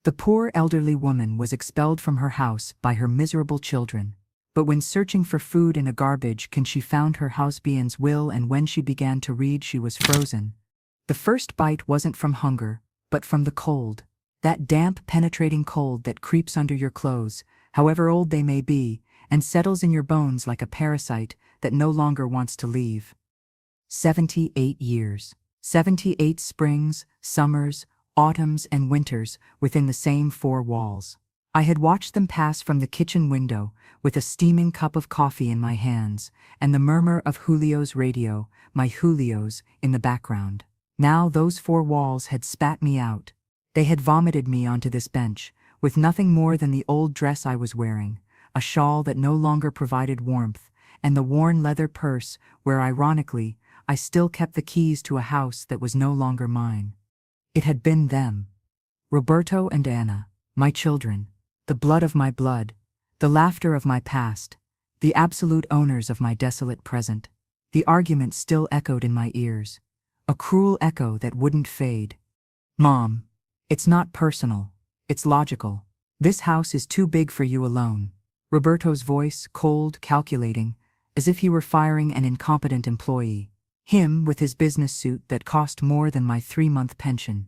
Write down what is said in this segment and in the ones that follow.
The poor elderly woman was expelled from her house by her miserable children. But when searching for food in a garbage can she found her husband's will, and when she began to read she was frozen. The first bite wasn't from hunger, but from the cold. That damp, penetrating cold that creeps under your clothes, however old they may be, and settles in your bones like a parasite that no longer wants to leave. 78 years. 78 springs, summers, autumns, and winters within the same four walls. I had watched them pass from the kitchen window with a steaming cup of coffee in my hands and the murmur of Julio's radio, my Julio's, in the background. Now those four walls had spat me out. They had vomited me onto this bench, with nothing more than the old dress I was wearing, a shawl that no longer provided warmth, and the worn leather purse where, ironically, I still kept the keys to a house that was no longer mine. It had been them. Roberto and Anna, my children, the blood of my blood, the laughter of my past, the absolute owners of my desolate present. The argument still echoed in my ears, a cruel echo that wouldn't fade. Mom, it's not personal, it's logical. This house is too big for you alone. Roberto's voice, cold, calculating, as if he were firing an incompetent employee. Him with his business suit that cost more than my 3-month pension.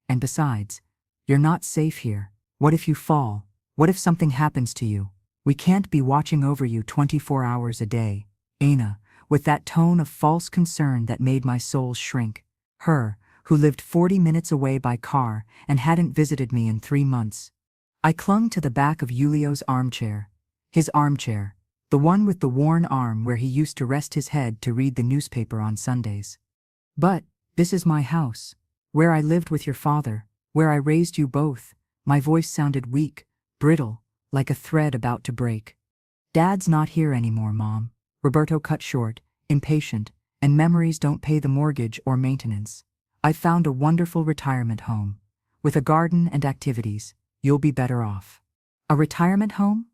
And besides, you're not safe here. What if you fall? What if something happens to you? We can't be watching over you 24 hours a day. Anna, with that tone of false concern that made my soul shrink. Her, who lived 40 minutes away by car and hadn't visited me in 3 months. I clung to the back of Julio's armchair. His armchair, the one with the worn arm where he used to rest his head to read the newspaper on Sundays. But this is my house, where I lived with your father, where I raised you both. My voice sounded weak, brittle, like a thread about to break. Dad's not here anymore, Mom. Roberto cut short, impatient, and memories don't pay the mortgage or maintenance. I've found a wonderful retirement home. With a garden and activities, you'll be better off. A retirement home?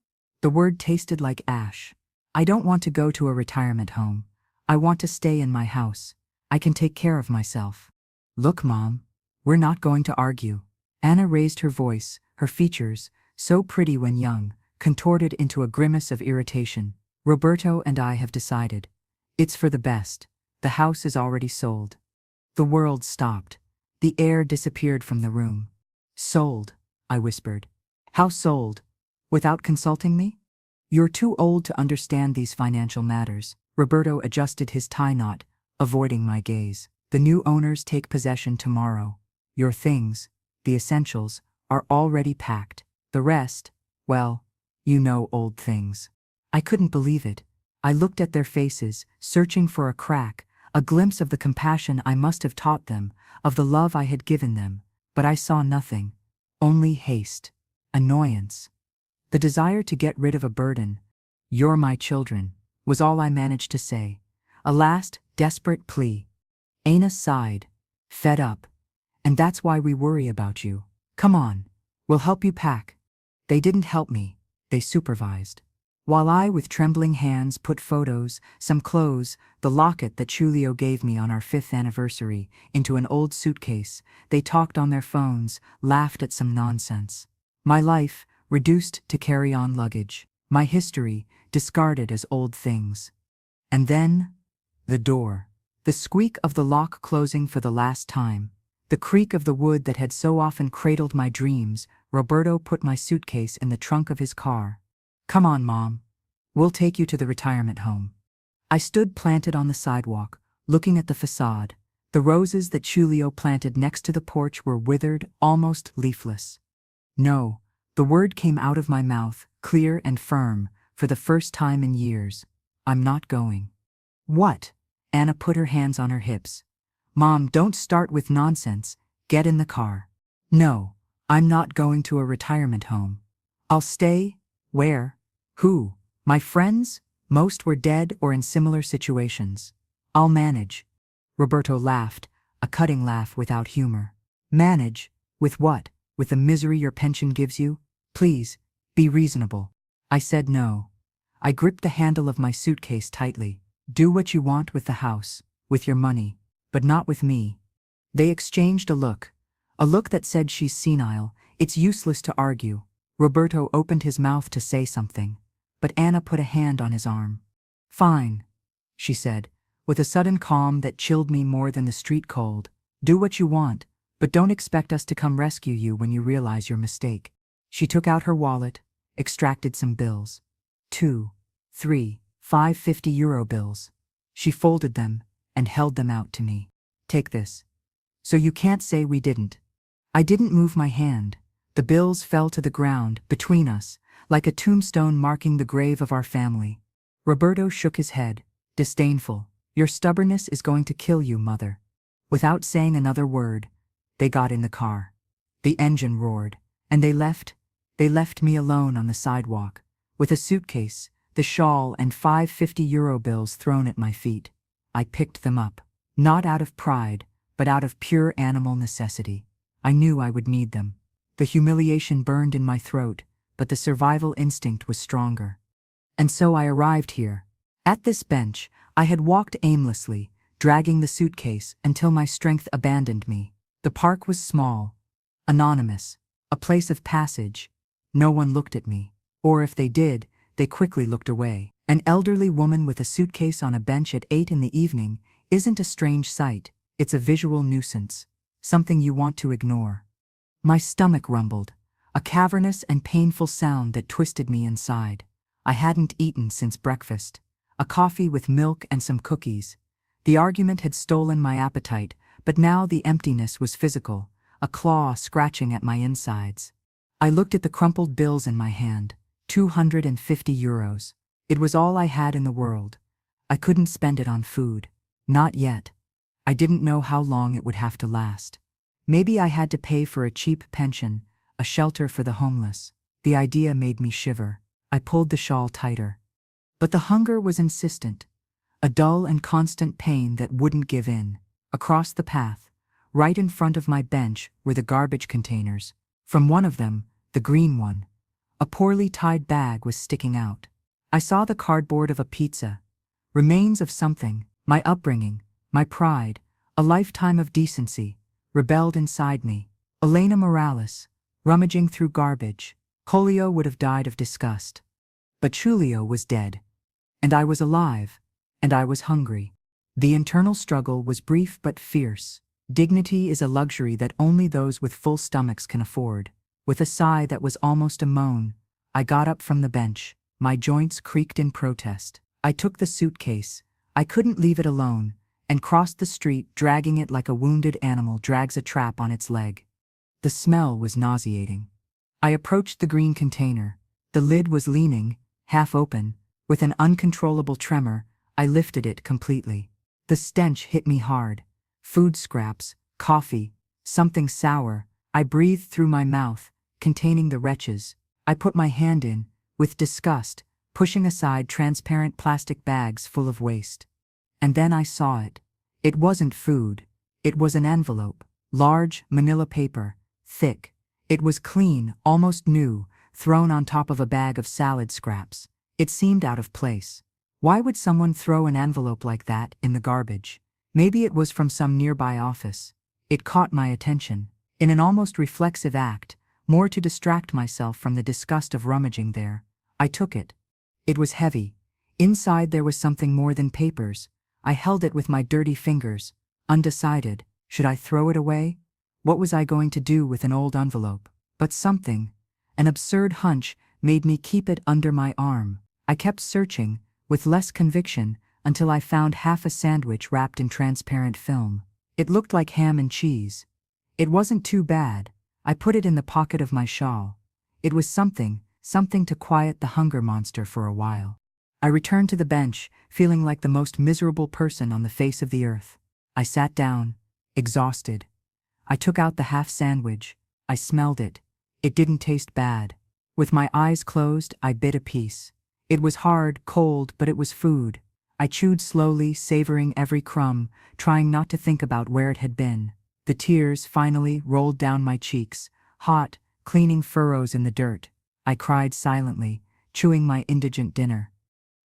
The word tasted like ash. I don't want to go to a retirement home. I want to stay in my house. I can take care of myself. Look, Mom, we're not going to argue. Anna raised her voice, her features, so pretty when young, contorted into a grimace of irritation. Roberto and I have decided. It's for the best. The house is already sold. The world stopped. The air disappeared from the room. Sold, I whispered. How sold? Without consulting me? You're too old to understand these financial matters. Roberto adjusted his tie knot, avoiding my gaze. The new owners take possession tomorrow. Your things, the essentials, are already packed. The rest, well, you know, old things. I couldn't believe it. I looked at their faces, searching for a crack, a glimpse of the compassion I must have taught them, of the love I had given them, but I saw nothing. Only haste, annoyance. The desire to get rid of a burden. You're my children, was all I managed to say. A last, desperate plea. Anna sighed, fed up. And that's why we worry about you. Come on, we'll help you pack. They didn't help me, they supervised. While I, with trembling hands, put photos, some clothes, the locket that Julio gave me on our 5th anniversary, into an old suitcase, they talked on their phones, laughed at some nonsense. My life, reduced to carry-on luggage. My history, discarded as old things. And then, the door. The squeak of the lock closing for the last time. The creak of the wood that had so often cradled my dreams. Roberto put my suitcase in the trunk of his car. Come on, Mom. We'll take you to the retirement home. I stood planted on the sidewalk, looking at the facade. The roses that Julio planted next to the porch were withered, almost leafless. No, the word came out of my mouth, clear and firm, for the first time in years. I'm not going. What? Anna put her hands on her hips. Mom, don't start with nonsense. Get in the car. No, I'm not going to a retirement home. I'll stay. Where? Who? My friends? Most were dead or in similar situations. I'll manage. Roberto laughed, a cutting laugh without humor. Manage? With what? With the misery your pension gives you? Please, be reasonable. I said no. I gripped the handle of my suitcase tightly. Do what you want with the house, with your money, but not with me. They exchanged a look that said she's senile, It's useless to argue. Roberto opened his mouth to say something, but Anna put a hand on his arm. Fine, she said, with a sudden calm that chilled me more than the street cold. Do what you want, but don't expect us to come rescue you when you realize your mistake. She took out her wallet, extracted some bills. 2, 3, 5 50-euro bills. She folded them and held them out to me. Take this. So you can't say we didn't. I didn't move my hand. The bills fell to the ground between us, like a tombstone marking the grave of our family. Roberto shook his head, disdainful. Your stubbornness is going to kill you, mother. Without saying another word, they got in the car. The engine roared, and they left me alone on the sidewalk, with a suitcase, the shawl, and 5 50-euro bills thrown at my feet. I picked them up, not out of pride, but out of pure animal necessity. I knew I would need them. The humiliation burned in my throat, but the survival instinct was stronger. And so I arrived here. At this bench, I had walked aimlessly, dragging the suitcase until my strength abandoned me. The park was small, anonymous, a place of passage. No one looked at me, or if they did, they quickly looked away. An elderly woman with a suitcase on a bench at 8 in the evening isn't a strange sight, it's a visual nuisance, something you want to ignore. My stomach rumbled, a cavernous and painful sound that twisted me inside. I hadn't eaten since breakfast, a coffee with milk and some cookies. The argument had stolen my appetite, but now the emptiness was physical, a claw scratching at my insides. I looked at the crumpled bills in my hand, 250 euros. It was all I had in the world. I couldn't spend it on food. Not yet. I didn't know how long it would have to last. Maybe I had to pay for a cheap pension, a shelter for the homeless. The idea made me shiver. I pulled the shawl tighter. But the hunger was insistent, a dull and constant pain that wouldn't give in. Across the path, right in front of my bench, were the garbage containers. From one of them, the green one, a poorly tied bag was sticking out. I saw the cardboard of a pizza, remains of something, my upbringing, my pride, a lifetime of decency, rebelled inside me. Elena Morales, rummaging through garbage. Julio would have died of disgust. But Julio was dead. And I was alive. And I was hungry. The internal struggle was brief but fierce. Dignity is a luxury that only those with full stomachs can afford. With a sigh that was almost a moan, I got up from the bench. My joints creaked in protest. I took the suitcase, I couldn't leave it alone, and crossed the street, dragging it like a wounded animal drags a trap on its leg. The smell was nauseating. I approached the green container. The lid was leaning, half open. With an uncontrollable tremor, I lifted it completely. The stench hit me hard. Food scraps, coffee, something sour. I breathed through my mouth, containing the wretches. I put my hand in, with disgust, pushing aside transparent plastic bags full of waste. And then I saw it. It wasn't food. It was an envelope, large, manila paper, thick. It was clean, almost new, thrown on top of a bag of salad scraps. It seemed out of place. Why would someone throw an envelope like that in the garbage? Maybe it was from some nearby office. It caught my attention. In an almost reflexive act, more to distract myself from the disgust of rummaging there, I took it. It was heavy. Inside there was something more than papers. I held it with my dirty fingers, undecided. Should I throw it away? What was I going to do with an old envelope? But something, an absurd hunch, made me keep it under my arm. I kept searching, with less conviction, until I found half a sandwich wrapped in transparent film. It looked like ham and cheese. It wasn't too bad. I put it in the pocket of my shawl. It was something to quiet the hunger monster for a while. I returned to the bench, feeling like the most miserable person on the face of the earth. I sat down, exhausted. I took out the half sandwich. I smelled it. It didn't taste bad. With my eyes closed, I bit a piece. It was hard, cold, but it was food. I chewed slowly, savoring every crumb, trying not to think about where it had been. The tears finally rolled down my cheeks, hot, cleaning furrows in the dirt. I cried silently, chewing my indigent dinner.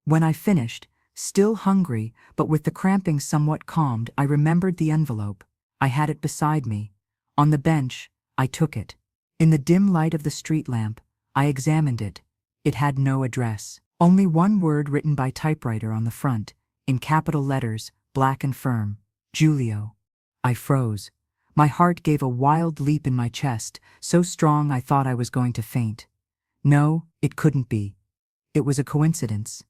When I finished, still hungry, but with the cramping somewhat calmed, I remembered the envelope. I had it beside me. On the bench, I took it. In the dim light of the street lamp, I examined it. It had no address. Only one word written by typewriter on the front, in capital letters, black and firm. Julio. I froze. My heart gave a wild leap in my chest, so strong I thought I was going to faint. No, it couldn't be. It was a coincidence.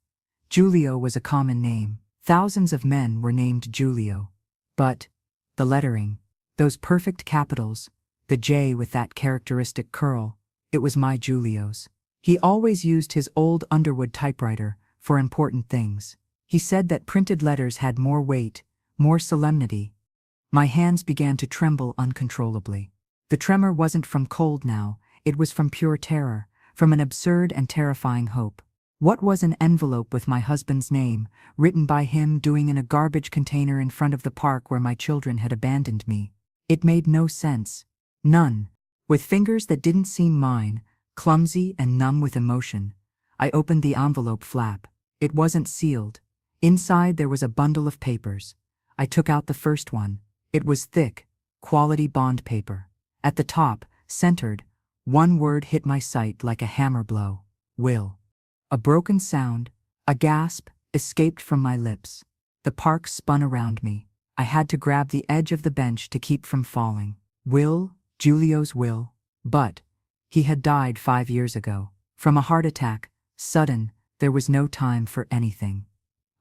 Julio was a common name. Thousands of men were named Julio. But the lettering, those perfect capitals, the J with that characteristic curl, it was my Julio's. He always used his old Underwood typewriter for important things. He said that printed letters had more weight, more solemnity. My hands began to tremble uncontrollably. The tremor wasn't from cold now, it was from pure terror, from an absurd and terrifying hope. What was an envelope with my husband's name, written by him, doing in a garbage container in front of the park where my children had abandoned me? It made no sense. None. With fingers that didn't seem mine, clumsy and numb with emotion, I opened the envelope flap. It wasn't sealed. Inside there was a bundle of papers. I took out the first one. It was thick, quality bond paper. At the top, centered, one word hit my sight like a hammer blow. Will. A broken sound, a gasp, escaped from my lips. The park spun around me. I had to grab the edge of the bench to keep from falling. Will, Julio's Will. But he had died 5 years ago. From a heart attack, sudden, there was no time for anything.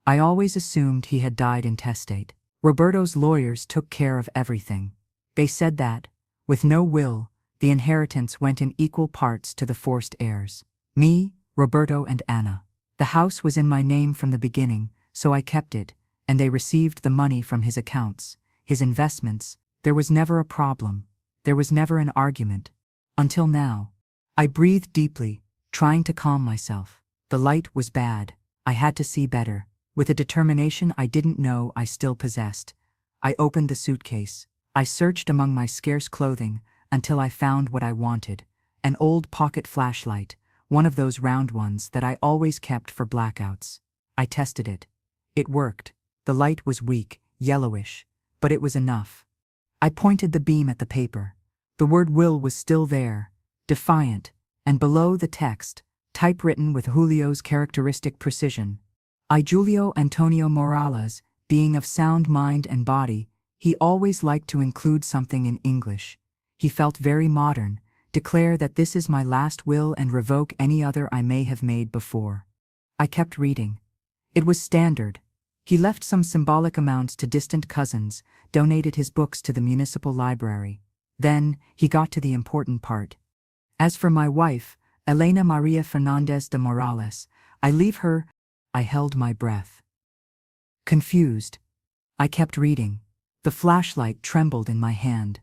I always assumed he had died intestate. Roberto's lawyers took care of everything. They said that, with no will, the inheritance went in equal parts to the forced heirs. Me, Roberto and Anna. The house was in my name from the beginning, so I kept it, and they received the money from his accounts, his investments. There was never a problem. There was never an argument. Until now. I breathed deeply, trying to calm myself. The light was bad. I had to see better. With a determination I didn't know I still possessed, I opened the suitcase. I searched among my scarce clothing until I found what I wanted, an old pocket flashlight, one of those round ones that I always kept for blackouts. I tested it. It worked. The light was weak, yellowish, but it was enough. I pointed the beam at the paper. The word will was still there, defiant, and below the text, typewritten with Julio's characteristic precision. I, Julio Antonio Morales, being of sound mind and body, he always liked to include something in English. He felt very modern, declare that this is my last will and revoke any other I may have made before. I kept reading. It was standard. He left some symbolic amounts to distant cousins, donated his books to the municipal library. Then, he got to the important part. As for my wife, Elena Maria Fernandez de Morales, I leave her. I held my breath. Confused. I kept reading. The flashlight trembled in my hand.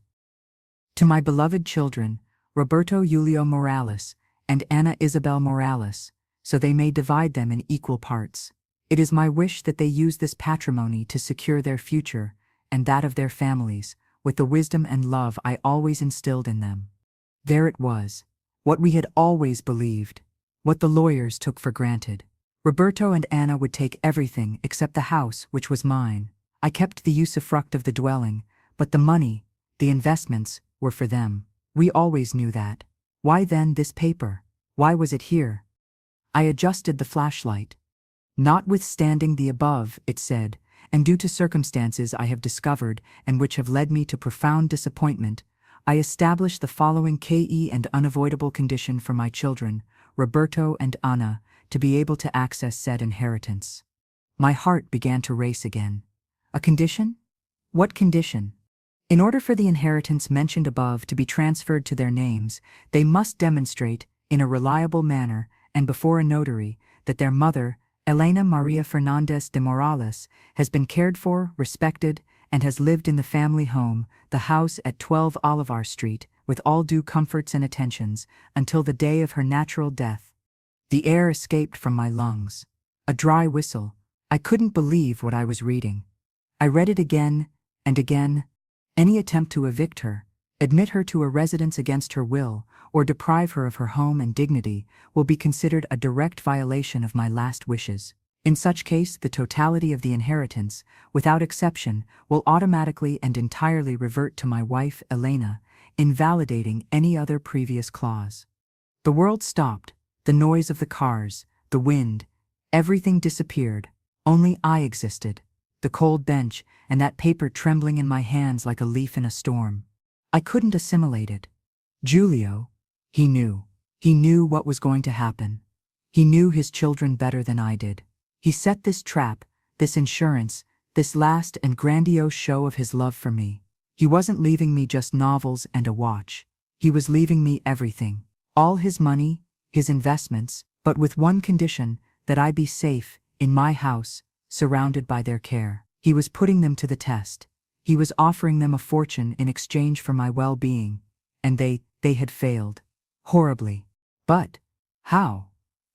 To my beloved children, Roberto Julio Morales and Ana Isabel Morales, so they may divide them in equal parts. It is my wish that they use this patrimony to secure their future and that of their families with the wisdom and love I always instilled in them. There it was, what we had always believed, what the lawyers took for granted. Roberto and Anna would take everything except the house, which was mine. I kept the usufruct of the dwelling, but the money, the investments, were for them. We always knew that. Why then this paper? Why was it here? I adjusted the flashlight. Notwithstanding the above, it said, and due to circumstances I have discovered and which have led me to profound disappointment, I establish the following key and unavoidable condition for my children, Roberto and Anna, to be able to access said inheritance. My heart began to race again. A condition? What condition? In order for the inheritance mentioned above to be transferred to their names, they must demonstrate, in a reliable manner and before a notary, that their mother, Elena Maria Fernandez de Morales, has been cared for, respected, and has lived in the family home, the house at 12 Olivar Street, with all due comforts and attentions, until the day of her natural death. The air escaped from my lungs. A dry whistle. I couldn't believe what I was reading. I read it again and again. Any attempt to evict her, admit her to a residence against her will, or deprive her of her home and dignity, will be considered a direct violation of my last wishes. In such case, the totality of the inheritance, without exception, will automatically and entirely revert to my wife, Elena, invalidating any other previous clause. The world stopped, the noise of the cars, the wind, everything disappeared. Only I existed, the cold bench and that paper trembling in my hands like a leaf in a storm. I couldn't assimilate it. Giulio, he knew. He knew what was going to happen. He knew his children better than I did. He set this trap, this insurance, this last and grandiose show of his love for me. He wasn't leaving me just novels and a watch. He was leaving me everything. All his money, his investments, but with one condition, that I be safe, in my house, surrounded by their care. He was putting them to the test. He was offering them a fortune in exchange for my well-being. And they had failed. Horribly. But how?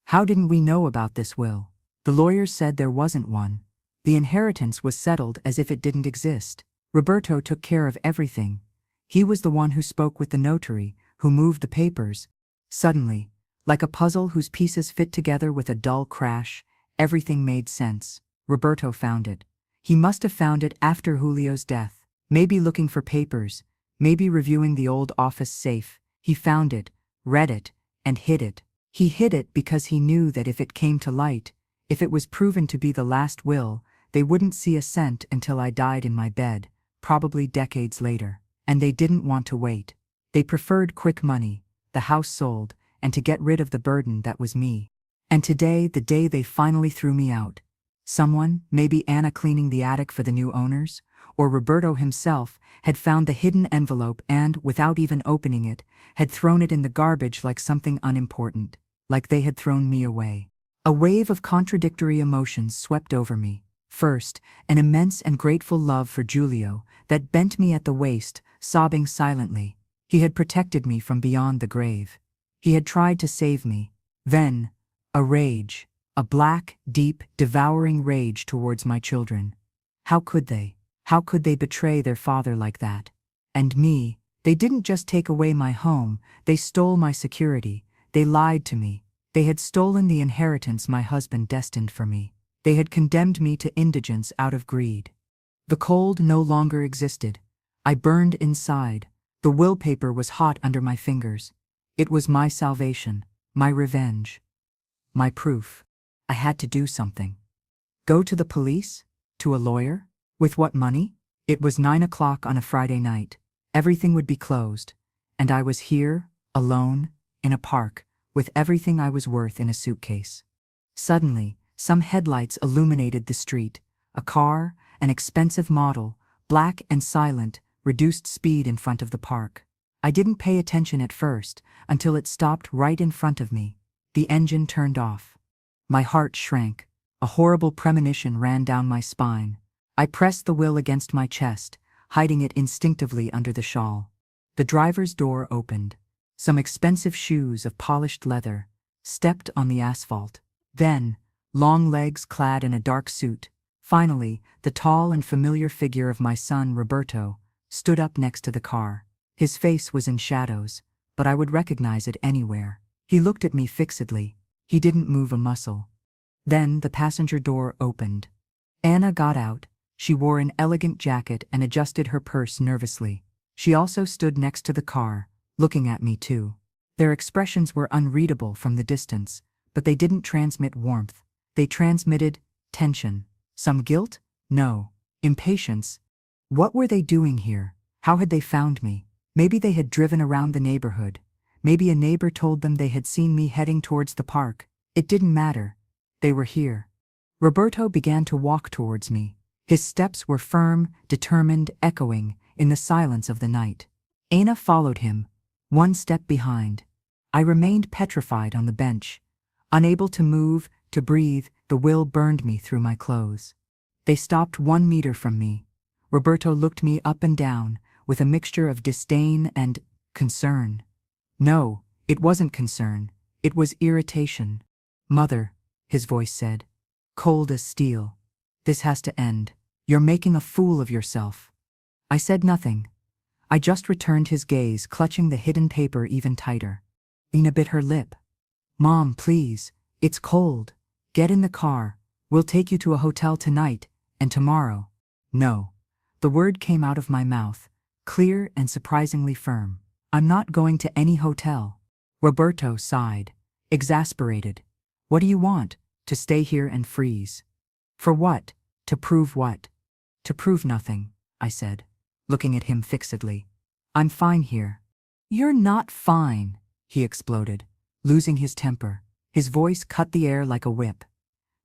How didn't we know about this will? The lawyers said there wasn't one. The inheritance was settled as if it didn't exist. Roberto took care of everything. He was the one who spoke with the notary, who moved the papers. Suddenly, like a puzzle whose pieces fit together with a dull crash, everything made sense. Roberto found it. He must have found it after Julio's death. Maybe looking for papers, maybe reviewing the old office safe. He found it, read it, and hid it. He hid it because he knew that if it came to light, if it was proven to be the last will, they wouldn't see a cent until I died in my bed, probably decades later. And they didn't want to wait. They preferred quick money, the house sold, and to get rid of the burden that was me. And today, the day they finally threw me out. Someone, maybe Anna cleaning the attic for the new owners, or Roberto himself, had found the hidden envelope and, without even opening it, had thrown it in the garbage like something unimportant, like they had thrown me away. A wave of contradictory emotions swept over me. First, an immense and grateful love for Giulio that bent me at the waist, sobbing silently. He had protected me from beyond the grave. He had tried to save me. Then, a rage, a black, deep, devouring rage towards my children. How could they? How could they betray their father like that? And me, they didn't just take away my home, they stole my security, they lied to me. They had stolen the inheritance my husband destined for me. They had condemned me to indigence out of greed. The cold no longer existed. I burned inside. The will paper was hot under my fingers. It was my salvation, my revenge, my proof. I had to do something. Go to the police? To a lawyer? With what money? It was 9 o'clock on a Friday night. Everything would be closed. And I was here, alone, in a park, with everything I was worth in a suitcase. Suddenly, some headlights illuminated the street. A car, an expensive model, black and silent, reduced speed in front of the park. I didn't pay attention at first, until it stopped right in front of me. The engine turned off. My heart shrank. A horrible premonition ran down my spine. I pressed the will against my chest, hiding it instinctively under the shawl. The driver's door opened. Some expensive shoes of polished leather stepped on the asphalt. Then, long legs clad in a dark suit. Finally, the tall and familiar figure of my son, Roberto, stood up next to the car. His face was in shadows, but I would recognize it anywhere. He looked at me fixedly. He didn't move a muscle. Then the passenger door opened. Anna got out. She wore an elegant jacket and adjusted her purse nervously. She also stood next to the car, looking at me too. Their expressions were unreadable from the distance, but they didn't transmit warmth. They transmitted tension. Some guilt? No. Impatience. What were they doing here? How had they found me? Maybe they had driven around the neighborhood. Maybe a neighbor told them they had seen me heading towards the park. It didn't matter. They were here. Roberto began to walk towards me. His steps were firm, determined, echoing in the silence of the night. Anna followed him, one step behind. I remained petrified on the bench. Unable to move, to breathe, the will burned me through my clothes. They stopped 1 meter from me. Roberto looked me up and down, with a mixture of disdain and concern. No, it wasn't concern. It was irritation. "Mother," his voice said, cold as steel, "this has to end. You're making a fool of yourself." I said nothing. I just returned his gaze, clutching the hidden paper even tighter. Ina bit her lip. "Mom, please, it's cold. Get in the car. We'll take you to a hotel tonight, and tomorrow." No. The word came out of my mouth, clear and surprisingly firm. I'm not going to any hotel. Roberto sighed, exasperated. What do you want? To stay here and freeze? For what? To prove what? To prove nothing, I said, looking at him fixedly. I'm fine here. You're not fine, he exploded, losing his temper. His voice cut the air like a whip.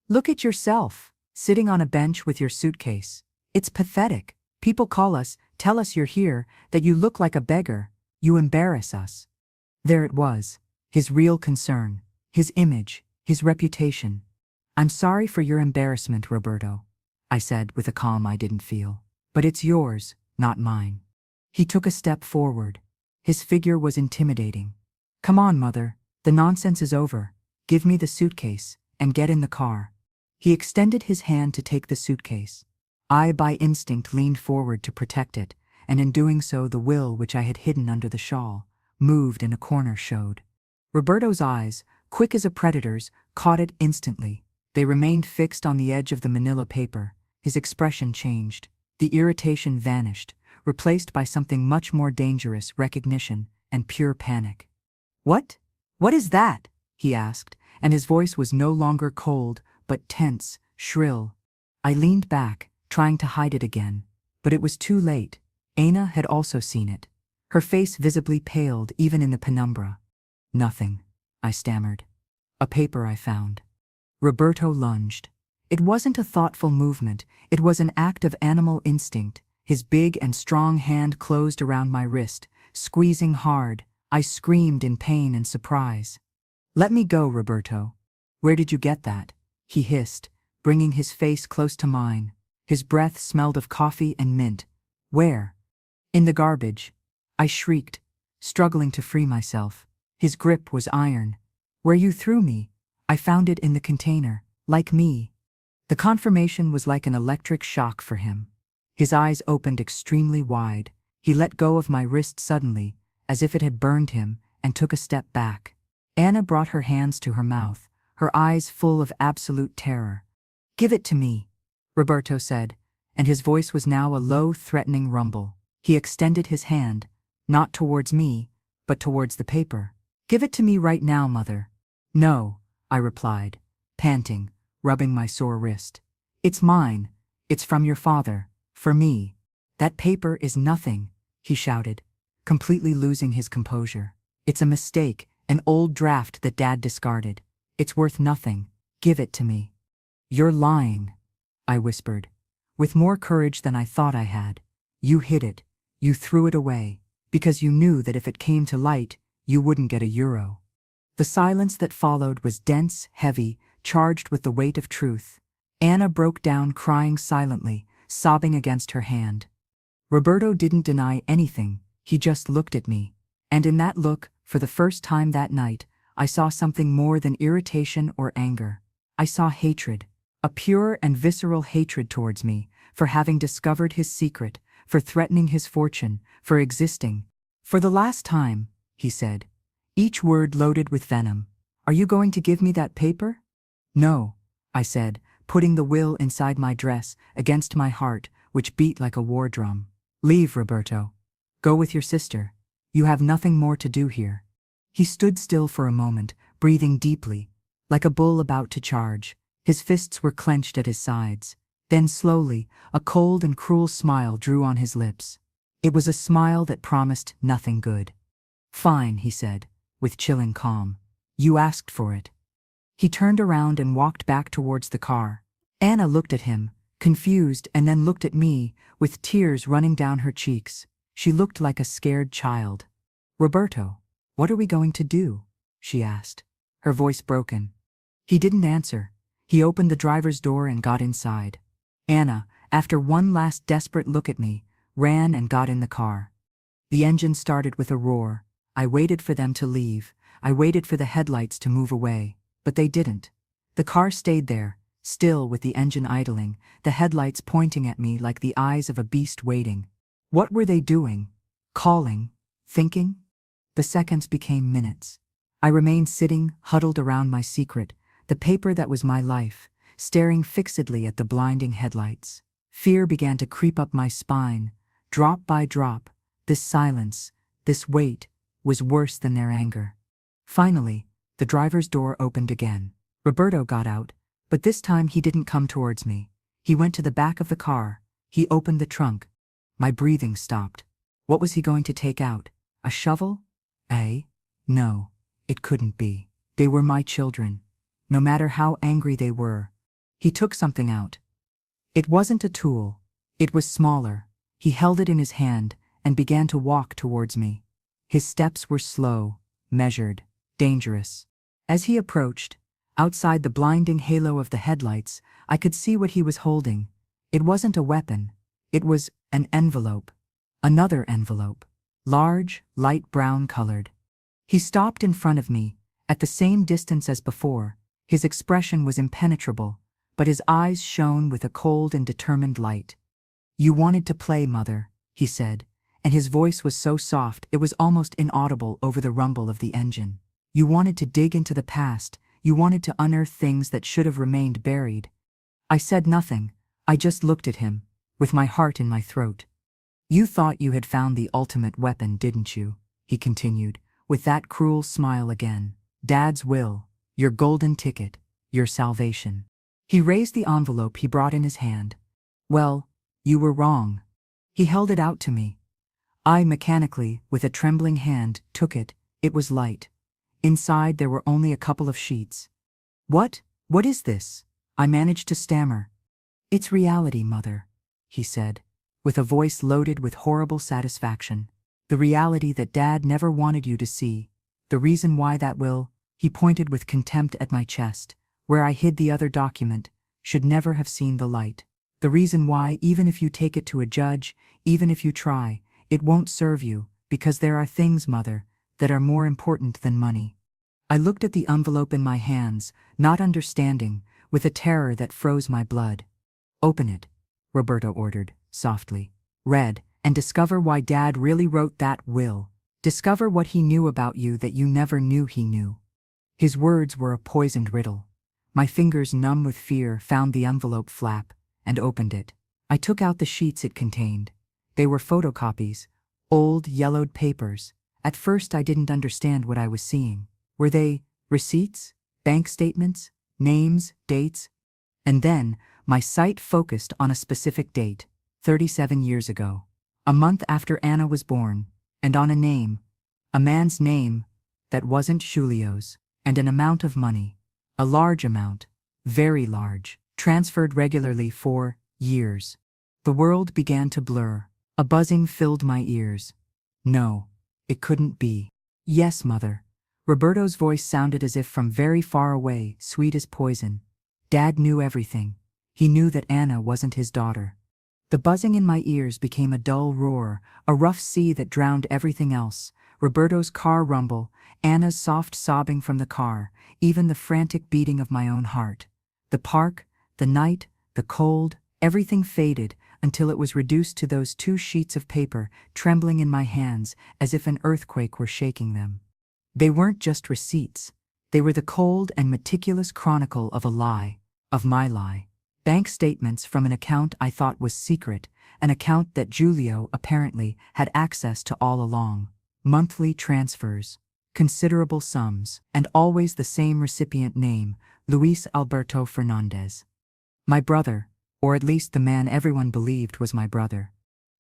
Look at yourself, sitting on a bench with your suitcase. It's pathetic. People call us, tell us you're here, that you look like a beggar. You embarrass us. There it was, his real concern, his image, his reputation. I'm sorry for your embarrassment, Roberto, I said with a calm I didn't feel. But it's yours, not mine. He took a step forward. His figure was intimidating. Come on, mother, the nonsense is over. Give me the suitcase, and get in the car. He extended his hand to take the suitcase. I, by instinct, leaned forward to protect it, and in doing so the will which I had hidden under the shawl, moved in a corner showed. Roberto's eyes, quick as a predator's, caught it instantly. They remained fixed on the edge of the manila paper. His expression changed. The irritation vanished, replaced by something much more dangerous, recognition and pure panic. What? What is that? He asked, and his voice was no longer cold, but tense, shrill. I leaned back, trying to hide it again, but it was too late. Anna had also seen it. Her face visibly paled even in the penumbra. Nothing, I stammered. A paper I found. Roberto lunged. It wasn't a thoughtful movement, it was an act of animal instinct. His big and strong hand closed around my wrist, squeezing hard. I screamed in pain and surprise. Let me go, Roberto. Where did you get that? He hissed, bringing his face close to mine. His breath smelled of coffee and mint. Where? In the garbage. I shrieked, struggling to free myself. His grip was iron. Where you threw me? I found it in the container, like me. The confirmation was like an electric shock for him. His eyes opened extremely wide. He let go of my wrist suddenly, as if it had burned him, and took a step back. Anna brought her hands to her mouth, her eyes full of absolute terror. Give it to me, Roberto said, and his voice was now a low, threatening rumble. He extended his hand, not towards me, but towards the paper. Give it to me right now, mother. No, I replied, panting, rubbing my sore wrist. It's mine. It's from your father. For me. That paper is nothing, he shouted, completely losing his composure. It's a mistake, an old draft that Dad discarded. It's worth nothing. Give it to me. You're lying, I whispered, with more courage than I thought I had. You hid it. You threw it away, because you knew that if it came to light, you wouldn't get €1. The silence that followed was dense, heavy, charged with the weight of truth. Anna broke down crying silently, sobbing against her hand. Roberto didn't deny anything, he just looked at me. And in that look, for the first time that night, I saw something more than irritation or anger. I saw hatred, a pure and visceral hatred towards me, for having discovered his secret, for threatening his fortune, for existing. For the last time, he said, each word loaded with venom. Are you going to give me that paper? No, I said, putting the will inside my dress, against my heart, which beat like a war drum. Leave, Roberto. Go with your sister. You have nothing more to do here. He stood still for a moment, breathing deeply, like a bull about to charge. His fists were clenched at his sides. Then slowly, a cold and cruel smile drew on his lips. It was a smile that promised nothing good. Fine, he said, with chilling calm. You asked for it. He turned around and walked back towards the car. Anna looked at him, confused, and then looked at me, with tears running down her cheeks. She looked like a scared child. Roberto, what are we going to do? She asked, her voice broken. He didn't answer. He opened the driver's door and got inside. Anna, after one last desperate look at me, ran and got in the car. The engine started with a roar. I waited for them to leave. I waited for the headlights to move away, but they didn't. The car stayed there, still with the engine idling, the headlights pointing at me like the eyes of a beast waiting. What were they doing? Calling? Thinking? The seconds became minutes. I remained sitting, huddled around my secret, the paper that was my life, staring fixedly at the blinding headlights. Fear began to creep up my spine, drop by drop. This silence, this weight, was worse than their anger. Finally, the driver's door opened again. Roberto got out, but this time he didn't come towards me. He went to the back of the car. He opened the trunk. My breathing stopped. What was he going to take out? A shovel? No, it couldn't be. They were my children. No matter how angry they were. He took something out. It wasn't a tool. It was smaller. He held it in his hand and began to walk towards me. His steps were slow, measured, dangerous. As he approached, outside the blinding halo of the headlights, I could see what he was holding. It wasn't a weapon. It was an envelope. Another envelope. Large, light brown colored. He stopped in front of me, at the same distance as before. His expression was impenetrable, but his eyes shone with a cold and determined light. "You wanted to play, Mother," he said, and his voice was so soft it was almost inaudible over the rumble of the engine. "You wanted to dig into the past. You wanted to unearth things that should have remained buried." I said nothing. I just looked at him, with my heart in my throat. "You thought you had found the ultimate weapon, didn't you?" he continued, with that cruel smile again. "Dad's will, your golden ticket, your salvation." He raised the envelope he brought in his hand. "Well, you were wrong." He held it out to me. I mechanically, with a trembling hand, took it. It was light. Inside there were only a couple of sheets. What is this?" I managed to stammer. "It's reality, Mother," he said, with a voice loaded with horrible satisfaction. "The reality that Dad never wanted you to see. The reason why that will," he pointed with contempt at my chest, where I hid the other document, "should never have seen the light. The reason why, even if you take it to a judge, even if you try, it won't serve you, because there are things, Mother, that are more important than money." I looked at the envelope in my hands, not understanding, with a terror that froze my blood. "Open it," Roberto ordered, softly. "Read, and discover why Dad really wrote that will. Discover what he knew about you that you never knew he knew." His words were a poisoned riddle. My fingers, numb with fear, found the envelope flap and opened it. I took out the sheets it contained. They were photocopies, old, yellowed papers. At first I didn't understand what I was seeing. Were they receipts, bank statements, names, dates? And then my sight focused on a specific date, 37 years ago, a month after Anna was born, and on a name, a man's name that wasn't Julio's, and an amount of money, a large amount, very large, transferred regularly for years. The world began to blur. A buzzing filled my ears. No, it couldn't be. "Yes, Mother." Roberto's voice sounded as if from very far away, sweet as poison. "Dad knew everything. He knew that Anna wasn't his daughter." The buzzing in my ears became a dull roar, a rough sea that drowned everything else. Roberto's car rumble, Anna's soft sobbing from the car, even the frantic beating of my own heart. The park, the night, the cold, everything faded until it was reduced to those 2 sheets of paper trembling in my hands as if an earthquake were shaking them. They weren't just receipts. They were the cold and meticulous chronicle of a lie, of my lie. Bank statements from an account I thought was secret, an account that Julio apparently had access to all along. Monthly transfers, considerable sums, and always the same recipient name, Luis Alberto Fernandez. My brother, or at least the man everyone believed was my brother.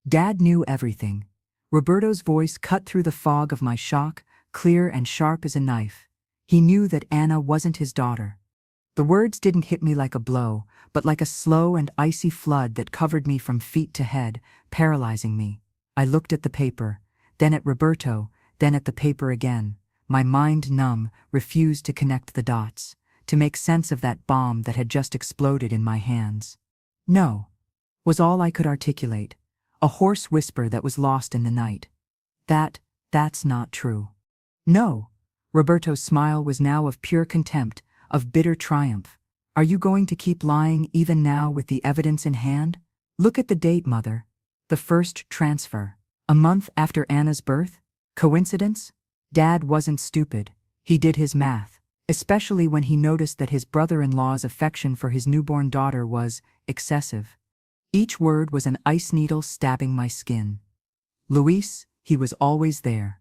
Dad knew everything. Roberto's voice cut through the fog of my shock, clear and sharp as a knife. He knew that Anna wasn't his daughter. The words didn't hit me like a blow, but like a slow and icy flood that covered me from feet to head, paralyzing me. I looked at the paper, then at Roberto, then at the paper again. My mind, numb, refused to connect the dots, to make sense of that bomb that had just exploded in my hands. "No," was all I could articulate, a hoarse whisper that was lost in the night. That's not true." "No." Roberto's smile was now of pure contempt, of bitter triumph. "Are you going to keep lying even now with the evidence in hand? Look at the date, Mother. The first transfer. A month after Anna's birth? Coincidence?" Dad wasn't stupid. He did his math, especially when he noticed that his brother-in-law's affection for his newborn daughter was excessive. Each word was an ice needle stabbing my skin. Luis, he was always there.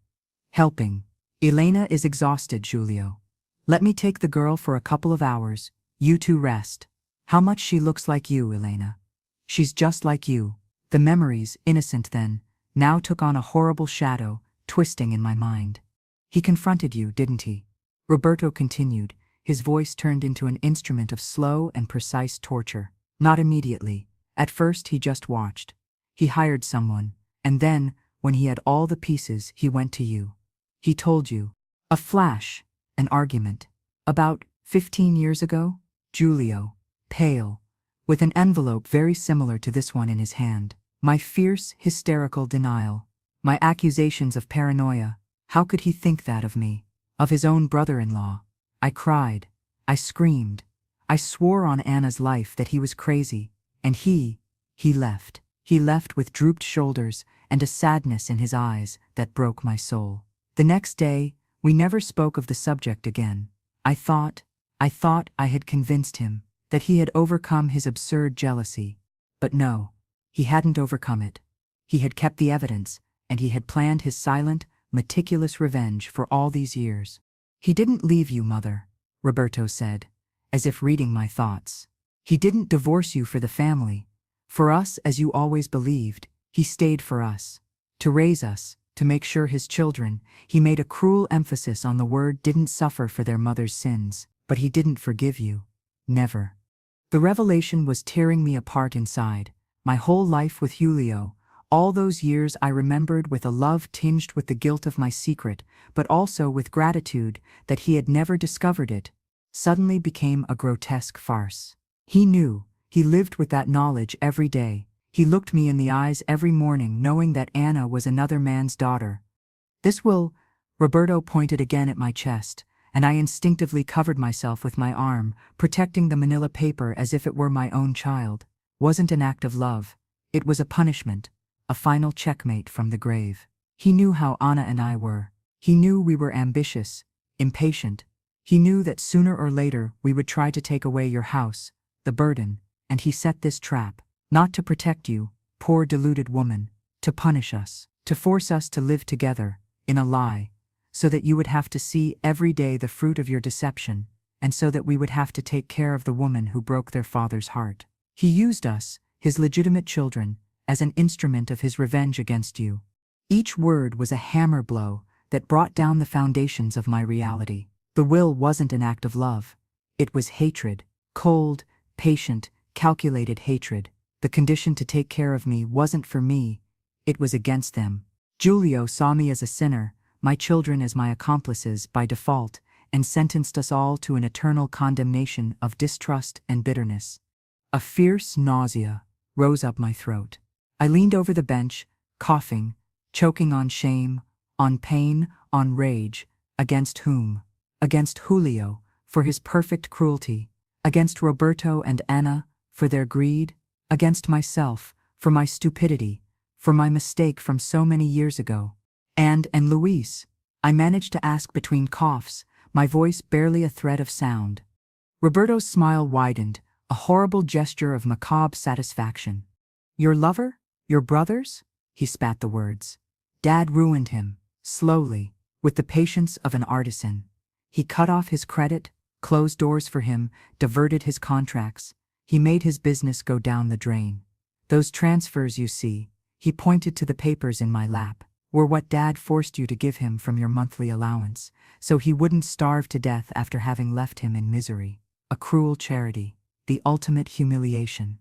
Helping. Elena is exhausted, Giulio. Let me take the girl for a couple of hours. You two rest. How much she looks like you, Elena. She's just like you. The memories, innocent then, now took on a horrible shadow, twisting in my mind. He confronted you, didn't he? Roberto continued, his voice turned into an instrument of slow and precise torture. Not immediately. At first he just watched. He hired someone, and then, when he had all the pieces, he went to you. He told you. A flash, an argument. About 15 years ago? Giulio, pale, with an envelope very similar to this one in his hand. My fierce, hysterical denial. My accusations of paranoia. How could he think that of me? Of his own brother-in-law? I cried. I screamed. I swore on Anna's life that he was crazy. And he left. He left with drooped shoulders and a sadness in his eyes that broke my soul. The next day, we never spoke of the subject again. I thought I had convinced him that he had overcome his absurd jealousy. But no, he hadn't overcome it. He had kept the evidence, and he had planned his silent, meticulous revenge for all these years. He didn't leave you, Mother, Roberto said, as if reading my thoughts. He didn't divorce you for the family. For us, as you always believed, he stayed for us. To raise us, to make sure his children, he made a cruel emphasis on the word didn't suffer for their mother's sins, but he didn't forgive you. Never. The revelation was tearing me apart inside. My whole life with Giulio, all those years I remembered with a love tinged with the guilt of my secret, but also with gratitude that he had never discovered it, suddenly became a grotesque farce. He knew. He lived with that knowledge every day. He looked me in the eyes every morning knowing that Anna was another man's daughter. This will, Roberto pointed again at my chest, and I instinctively covered myself with my arm, protecting the manila paper as if it were my own child. Wasn't an act of love. It was a punishment, a final checkmate from the grave. He knew how Anna and I were. He knew we were ambitious, impatient. He knew that sooner or later we would try to take away your house, the burden, and he set this trap, not to protect you, poor deluded woman, to punish us, to force us to live together, in a lie, so that you would have to see every day the fruit of your deception, and so that we would have to take care of the woman who broke their father's heart. He used us, his legitimate children, as an instrument of his revenge against you. Each word was a hammer blow that brought down the foundations of my reality. The will wasn't an act of love. It was hatred, cold, patient, calculated hatred. The condition to take care of me wasn't for me, it was against them. Giulio saw me as a sinner, my children as my accomplices by default, and sentenced us all to an eternal condemnation of distrust and bitterness. A fierce nausea rose up my throat. I leaned over the bench, coughing, choking on shame, on pain, on rage. Against whom? Against Giulio, for his perfect cruelty. Against Roberto and Anna, for their greed. Against myself, for my stupidity, for my mistake from so many years ago. And Luis, I managed to ask between coughs, my voice barely a thread of sound. Roberto's smile widened, a horrible gesture of macabre satisfaction. Your lover? Your brothers? He spat the words. Dad ruined him, slowly, with the patience of an artisan. He cut off his credit, closed doors for him, diverted his contracts. He made his business go down the drain. Those transfers you see, he pointed to the papers in my lap, were what Dad forced you to give him from your monthly allowance, so he wouldn't starve to death after having left him in misery. A cruel charity, the ultimate humiliation.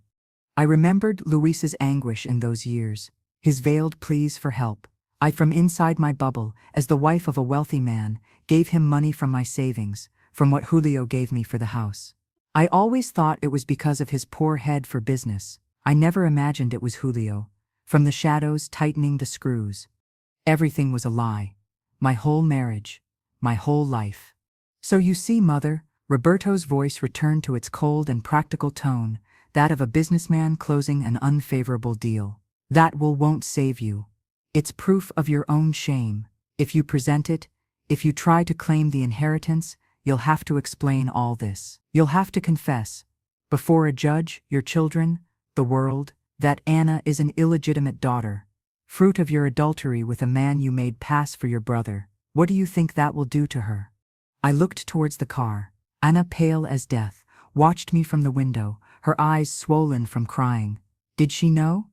I remembered Luis's anguish in those years, his veiled pleas for help. I, from inside my bubble, as the wife of a wealthy man, gave him money from my savings, from what Giulio gave me for the house. I always thought it was because of his poor head for business. I never imagined it was Giulio, from the shadows tightening the screws. Everything was a lie. My whole marriage, my whole life. So you see, Mother, Roberto's voice returned to its cold and practical tone, that of a businessman closing an unfavorable deal. That will won't save you. It's proof of your own shame. If you present it, if you try to claim the inheritance, you'll have to explain all this. You'll have to confess, before a judge, your children, the world, that Anna is an illegitimate daughter, fruit of your adultery with a man you made pass for your brother. What do you think that will do to her? I looked towards the car. Anna, pale as death, watched me from the window, her eyes swollen from crying. Did she know?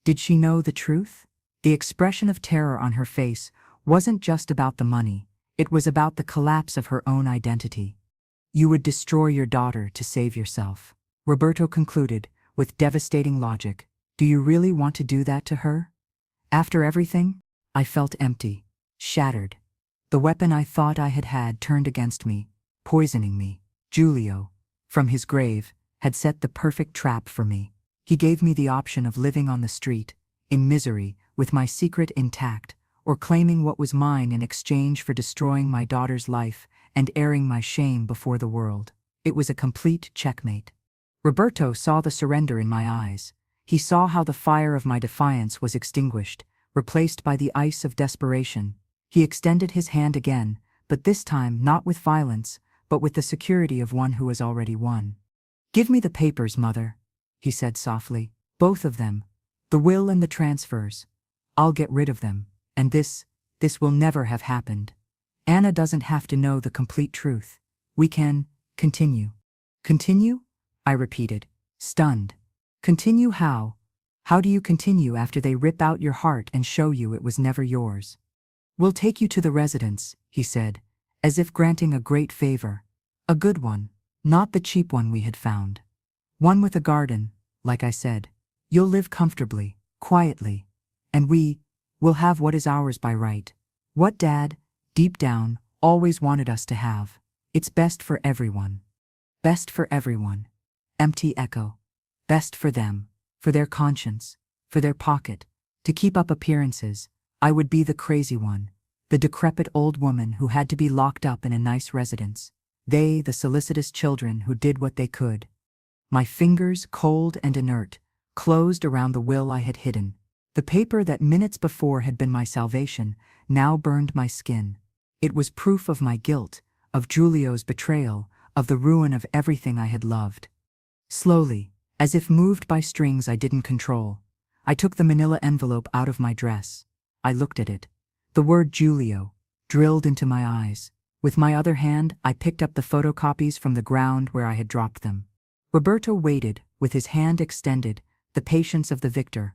Did she know the truth? The expression of terror on her face wasn't just about the money, it was about the collapse of her own identity. You would destroy your daughter to save yourself, Roberto concluded, with devastating logic. Do you really want to do that to her? After everything? I felt empty, shattered. The weapon I thought I had had turned against me, poisoning me. Giulio, from his grave, had set the perfect trap for me. He gave me the option of living on the street, in misery, with my secret intact, or claiming what was mine in exchange for destroying my daughter's life and airing my shame before the world. It was a complete checkmate. Roberto saw the surrender in my eyes. He saw how the fire of my defiance was extinguished, replaced by the ice of desperation. He extended his hand again, but this time not with violence, but with the security of one who has already won. Give me the papers, Mother, he said softly. Both of them. The will and the transfers. I'll get rid of them, and this will never have happened. Anna doesn't have to know the complete truth. We can continue. Continue? I repeated, stunned. Continue how? How do you continue after they rip out your heart and show you it was never yours? We'll take you to the residence, he said, as if granting a great favor. A good one, not the cheap one we had found. One with a garden, like I said. You'll live comfortably, quietly, and we'll have what is ours by right. What Dad, deep down, always wanted us to have. It's best for everyone. Best for everyone. Empty echo. Best for them, for their conscience, for their pocket. To keep up appearances, I would be the crazy one, the decrepit old woman who had to be locked up in a nice residence. They, the solicitous children who did what they could. My fingers, cold and inert, closed around the will I had hidden. The paper that minutes before had been my salvation now burned my skin. It was proof of my guilt, of Giulio's betrayal, of the ruin of everything I had loved. Slowly, as if moved by strings I didn't control, I took the manila envelope out of my dress. I looked at it. The word Giulio drilled into my eyes. With my other hand, I picked up the photocopies from the ground where I had dropped them. Roberto waited, with his hand extended, the patience of the victor.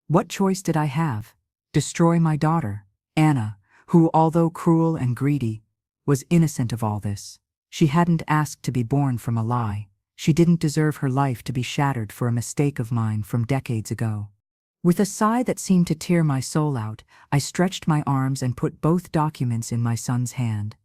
What choice did I have? Destroy my daughter, Anna, who, although cruel and greedy, was innocent of all this. She hadn't asked to be born from a lie. She didn't deserve her life to be shattered for a mistake of mine from decades ago. With a sigh that seemed to tear my soul out, I stretched my arms and put both documents in my son's hand.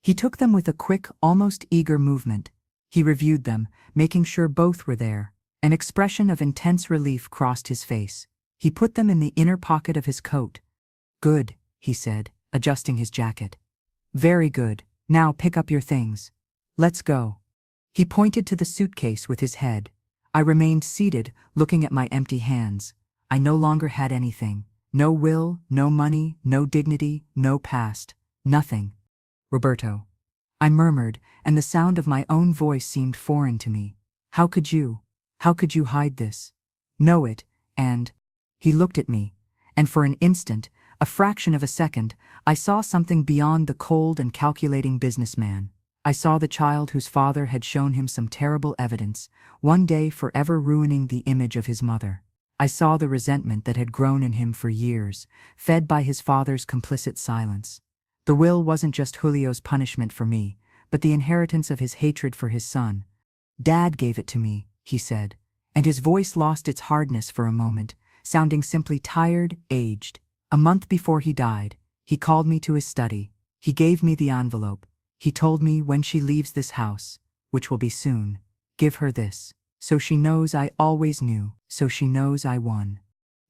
He took them with a quick, almost eager movement. He reviewed them, making sure both were there. An expression of intense relief crossed his face. He put them in the inner pocket of his coat. Good, he said, adjusting his jacket. Very good. Now pick up your things. Let's go. He pointed to the suitcase with his head. I remained seated, looking at my empty hands. I no longer had anything. No will, no money, no dignity, no past. Nothing. Roberto. I murmured, and the sound of my own voice seemed foreign to me. How could you hide this? Know it, and... He looked at me, and for an instant, a fraction of a second, I saw something beyond the cold and calculating businessman. I saw the child whose father had shown him some terrible evidence, one day forever ruining the image of his mother. I saw the resentment that had grown in him for years, fed by his father's complicit silence. The will wasn't just Julio's punishment for me, but the inheritance of his hatred for his son. Dad gave it to me, he said, and his voice lost its hardness for a moment, sounding simply tired, aged. A month before he died, he called me to his study. He gave me the envelope. He told me, when she leaves this house, which will be soon, give her this, so she knows I always knew, so she knows I won.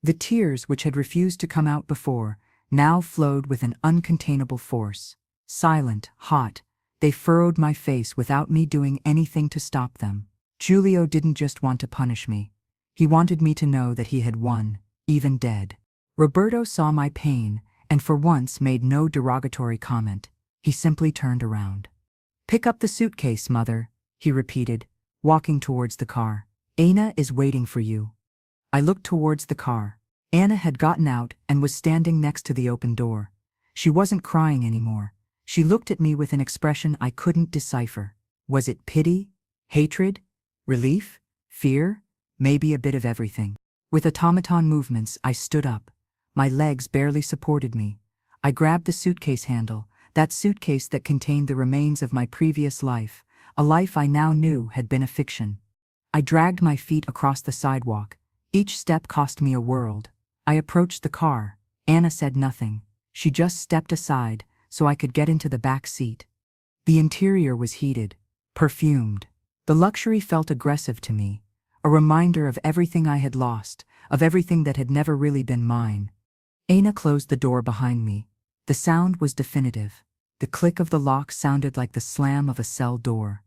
The tears which had refused to come out before, now flowed with an uncontainable force. Silent, hot, they furrowed my face without me doing anything to stop them. Giulio didn't just want to punish me. He wanted me to know that he had won, even dead. Roberto saw my pain, and for once made no derogatory comment. He simply turned around. Pick up the suitcase, Mother, he repeated, walking towards the car. Anna is waiting for you. I looked towards the car. Anna had gotten out and was standing next to the open door. She wasn't crying anymore. She looked at me with an expression I couldn't decipher. Was it pity? Hatred? Relief? Fear? Maybe a bit of everything. With automaton movements, I stood up. My legs barely supported me. I grabbed the suitcase handle, that suitcase that contained the remains of my previous life, a life I now knew had been a fiction. I dragged my feet across the sidewalk. Each step cost me a world. I approached the car. Anna said nothing. She just stepped aside so I could get into the back seat. The interior was heated, perfumed. The luxury felt aggressive to me, a reminder of everything I had lost, of everything that had never really been mine. Anna closed the door behind me. The sound was definitive. The click of the lock sounded like the slam of a cell door.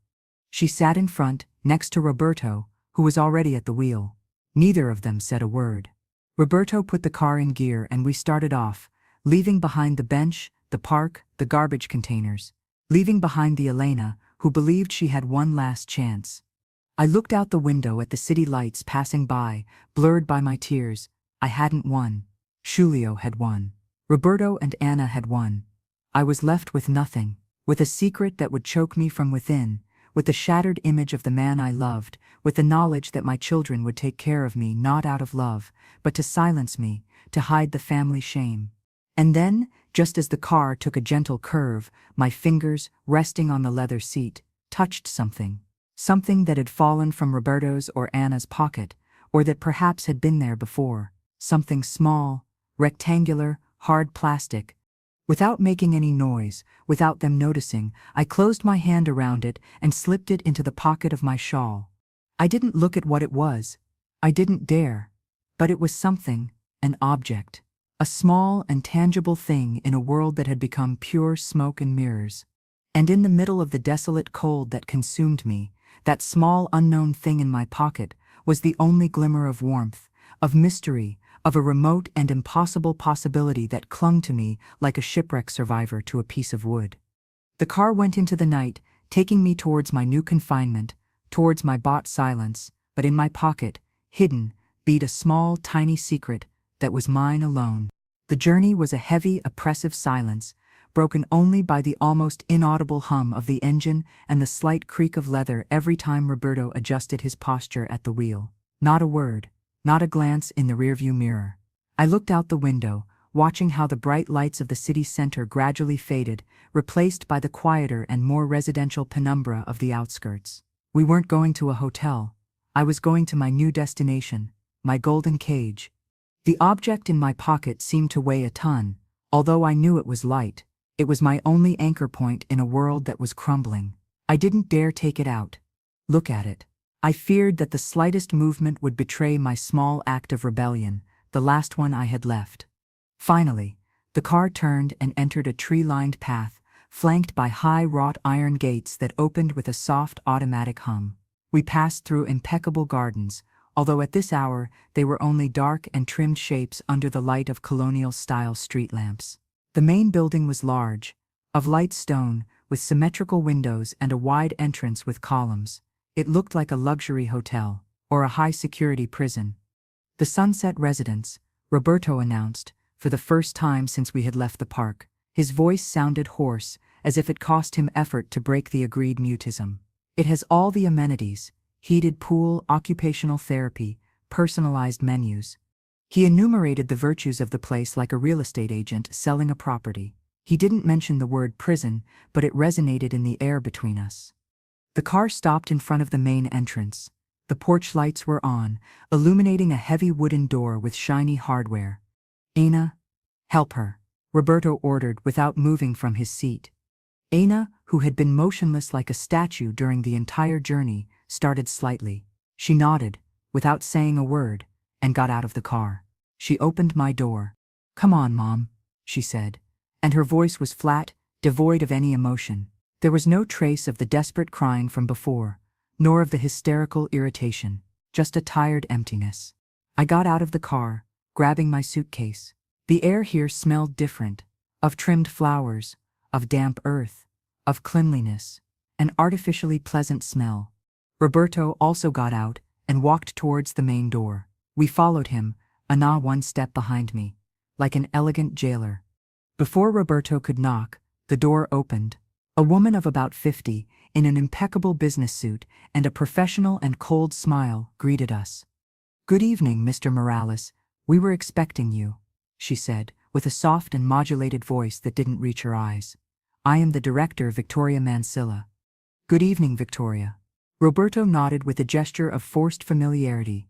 She sat in front, next to Roberto, who was already at the wheel. Neither of them said a word. Roberto put the car in gear and we started off, leaving behind the bench, the park, the garbage containers, leaving behind the Elena, who believed she had one last chance. I looked out the window at the city lights passing by, blurred by my tears. I hadn't won. Julio had won. Roberto and Anna had won. I was left with nothing, with a secret that would choke me from within, with the shattered image of the man I loved, with the knowledge that my children would take care of me not out of love, but to silence me, to hide the family shame. And then, just as the car took a gentle curve, my fingers, resting on the leather seat, touched something. Something that had fallen from Roberto's or Anna's pocket, or that perhaps had been there before. Something small, rectangular, hard plastic. Without making any noise, without them noticing, I closed my hand around it and slipped it into the pocket of my shawl. I didn't look at what it was. I didn't dare. But it was something, an object. A small and tangible thing in a world that had become pure smoke and mirrors. And in the middle of the desolate cold that consumed me, that small unknown thing in my pocket was the only glimmer of warmth, of mystery, of a remote and impossible possibility that clung to me like a shipwreck survivor to a piece of wood. The car went into the night, taking me towards my new confinement, towards my bought silence, but in my pocket, hidden, beat a small, tiny secret that was mine alone. The journey was a heavy, oppressive silence, broken only by the almost inaudible hum of the engine and the slight creak of leather every time Roberto adjusted his posture at the wheel. Not a word, not a glance in the rearview mirror. I looked out the window, watching how the bright lights of the city center gradually faded, replaced by the quieter and more residential penumbra of the outskirts. We weren't going to a hotel. I was going to my new destination, my golden cage. The object in my pocket seemed to weigh a ton, although I knew it was light. It was my only anchor point in a world that was crumbling. I didn't dare take it out. Look at it. I feared that the slightest movement would betray my small act of rebellion, the last one I had left. Finally, the car turned and entered a tree-lined path, flanked by high wrought iron gates that opened with a soft automatic hum. We passed through impeccable gardens, although at this hour they were only dark and trimmed shapes under the light of colonial-style street lamps. The main building was large, of light stone, with symmetrical windows and a wide entrance with columns. It looked like a luxury hotel, or a high-security prison. The Sunset Residence, Roberto announced, for the first time since we had left the park. His voice sounded hoarse, as if it cost him effort to break the agreed mutism. It has all the amenities: heated pool, occupational therapy, personalized menus. He enumerated the virtues of the place like a real estate agent selling a property. He didn't mention the word prison, but it resonated in the air between us. The car stopped in front of the main entrance. The porch lights were on, illuminating a heavy wooden door with shiny hardware. "Anna, help her," Roberto ordered without moving from his seat. Anna, who had been motionless like a statue during the entire journey, started slightly. She nodded, without saying a word, and got out of the car. She opened my door. "Come on, Mom," she said, and her voice was flat, devoid of any emotion. There was no trace of the desperate crying from before, nor of the hysterical irritation, just a tired emptiness. I got out of the car, grabbing my suitcase. The air here smelled different, of trimmed flowers, of damp earth, of cleanliness, an artificially pleasant smell. Roberto also got out and walked towards the main door. We followed him, Anna one step behind me, like an elegant jailer. Before Roberto could knock, the door opened. A woman of about 50, in an impeccable business suit and a professional and cold smile, greeted us. "Good evening, Mr. Morales. We were expecting you," she said, with a soft and modulated voice that didn't reach her eyes. "I am the director, Victoria Mansilla." "Good evening, Victoria." Roberto nodded with a gesture of forced familiarity.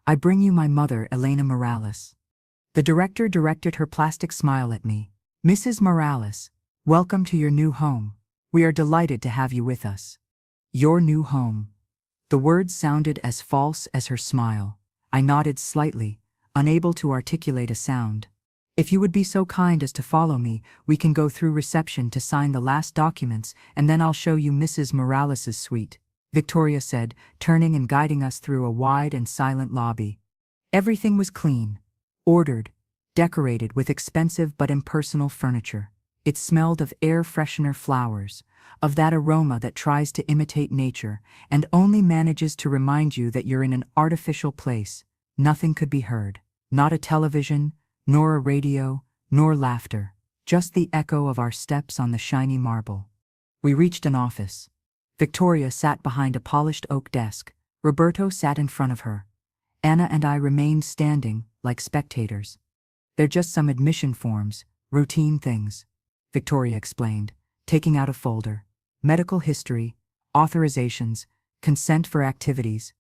"I bring you my mother, Elena Morales." The director directed her plastic smile at me. "Mrs. Morales, welcome to your new home. We are delighted to have you with us." "Your new home." The words sounded as false as her smile. I nodded slightly, unable to articulate a sound. "If you would be so kind as to follow me, we can go through reception to sign the last documents, and then I'll show you Mrs. Morales's suite," Victoria said, turning and guiding us through a wide and silent lobby. Everything was clean, ordered, decorated with expensive but impersonal furniture. It smelled of air freshener flowers, of that aroma that tries to imitate nature and only manages to remind you that you're in an artificial place. Nothing could be heard, not a television, nor a radio, nor laughter, just the echo of our steps on the shiny marble. We reached an office. Victoria sat behind a polished oak desk. Roberto sat in front of her. Anna and I remained standing, like spectators. "They're just some admission forms, routine things," Victoria explained, taking out a folder. "Medical history, authorizations, consent for activities."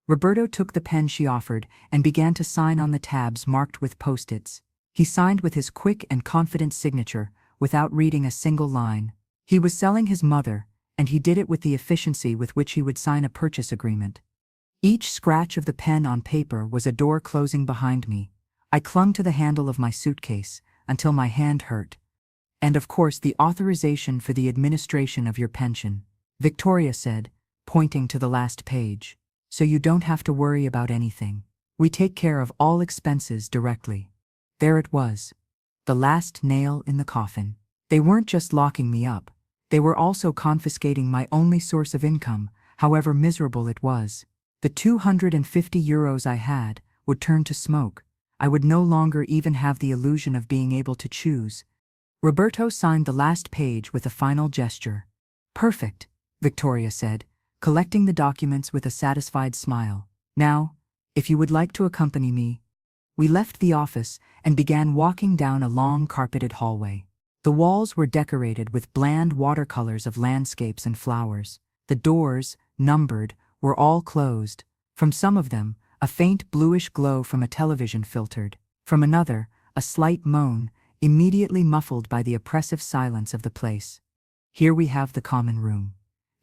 Roberto took the pen she offered and began to sign on the tabs marked with post-its. He signed with his quick and confident signature, without reading a single line. He was selling his mother, and he did it with the efficiency with which he would sign a purchase agreement. Each scratch of the pen on paper was a door closing behind me. I clung to the handle of my suitcase until my hand hurt. "And of course the authorization for the administration of your pension," Victoria said, pointing to the last page. "So you don't have to worry about anything. We take care of all expenses directly." There it was, the last nail in the coffin. They weren't just locking me up. They were also confiscating my only source of income, however miserable it was. The 250 euros I had would turn to smoke. I would no longer even have the illusion of being able to choose. Roberto signed the last page with a final gesture. "Perfect," Victoria said, collecting the documents with a satisfied smile. "Now, if you would like to accompany me." We left the office and began walking down a long carpeted hallway. The walls were decorated with bland watercolors of landscapes and flowers. The doors, numbered, were all closed. From some of them, a faint bluish glow from a television filtered. From another, a slight moan, immediately muffled by the oppressive silence of the place. "Here we have the common room,"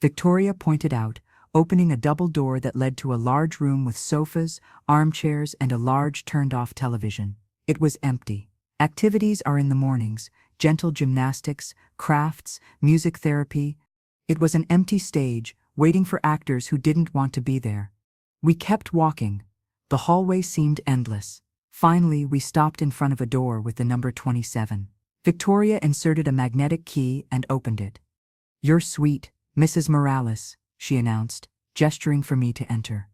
Victoria pointed out, opening a double door that led to a large room with sofas, armchairs, and a large turned-off television. It was empty. Activities are in the mornings, gentle gymnastics, crafts, music therapy. It was an empty stage, waiting for actors who didn't want to be there. We kept walking. The hallway seemed endless. Finally, we stopped in front of a door with the number 27. Victoria inserted a magnetic key and opened it. "Your suite, Mrs. Morales," she announced, gesturing for me to enter.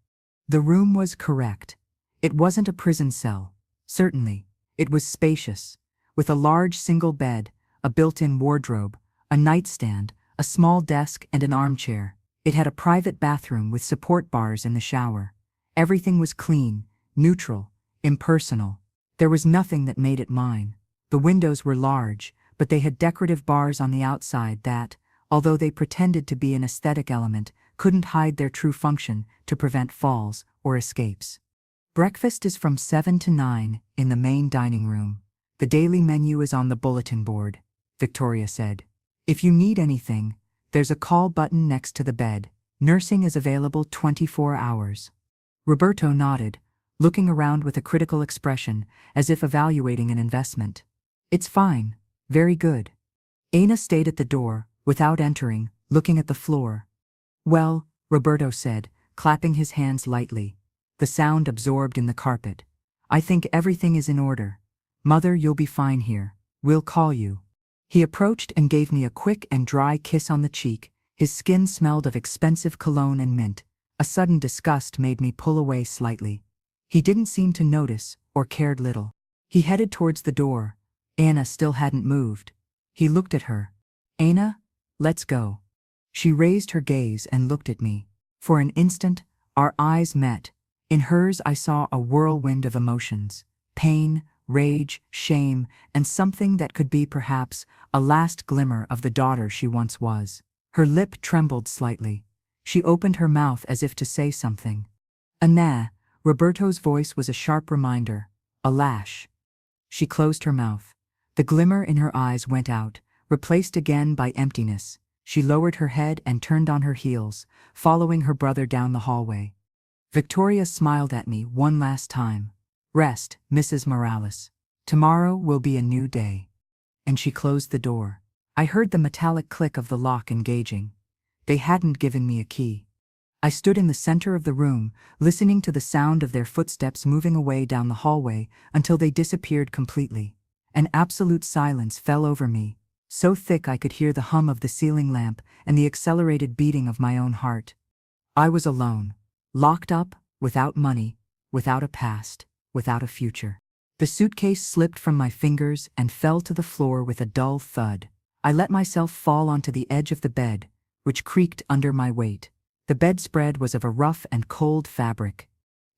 The room was correct. It wasn't a prison cell. Certainly, it was spacious, with a large single bed, a built-in wardrobe, a nightstand, a small desk, and an armchair. It had a private bathroom with support bars in the shower. Everything was clean, neutral, impersonal. There was nothing that made it mine. The windows were large, but they had decorative bars on the outside that, although they pretended to be an aesthetic element, couldn't hide their true function to prevent falls or escapes. "Breakfast is from 7 to 9 in the main dining room. The daily menu is on the bulletin board," Victoria said. "If you need anything, there's a call button next to the bed. Nursing is available 24 hours. Roberto nodded, looking around with a critical expression, as if evaluating an investment. "It's fine. Very good." Aina stayed at the door, without entering, looking at the floor. "Well," Roberto said, clapping his hands lightly, the sound absorbed in the carpet. "I think everything is in order. Mother, you'll be fine here. We'll call you." He approached and gave me a quick and dry kiss on the cheek. His skin smelled of expensive cologne and mint. A sudden disgust made me pull away slightly. He didn't seem to notice, or cared little. He headed towards the door, Anna still hadn't moved. He looked at her. Anna, let's go. She raised her gaze and looked at me. For an instant, our eyes met. In hers I saw a whirlwind of emotions. Pain, rage, shame, and something that could be perhaps a last glimmer of the daughter she once was. Her lip trembled slightly. She opened her mouth as if to say something. Anna, Roberto's voice was a sharp reminder, a lash. She closed her mouth. The glimmer in her eyes went out, replaced again by emptiness. She lowered her head and turned on her heels, following her brother down the hallway. Victoria smiled at me one last time. Rest, Mrs. Morales. Tomorrow will be a new day. And she closed the door. I heard the metallic click of the lock engaging. They hadn't given me a key. I stood in the center of the room, listening to the sound of their footsteps moving away down the hallway until they disappeared completely. An absolute silence fell over me, so thick I could hear the hum of the ceiling lamp and the accelerated beating of my own heart. I was alone, locked up, without money, without a past, without a future. The suitcase slipped from my fingers and fell to the floor with a dull thud. I let myself fall onto the edge of the bed, which creaked under my weight. The bedspread was of a rough and cold fabric.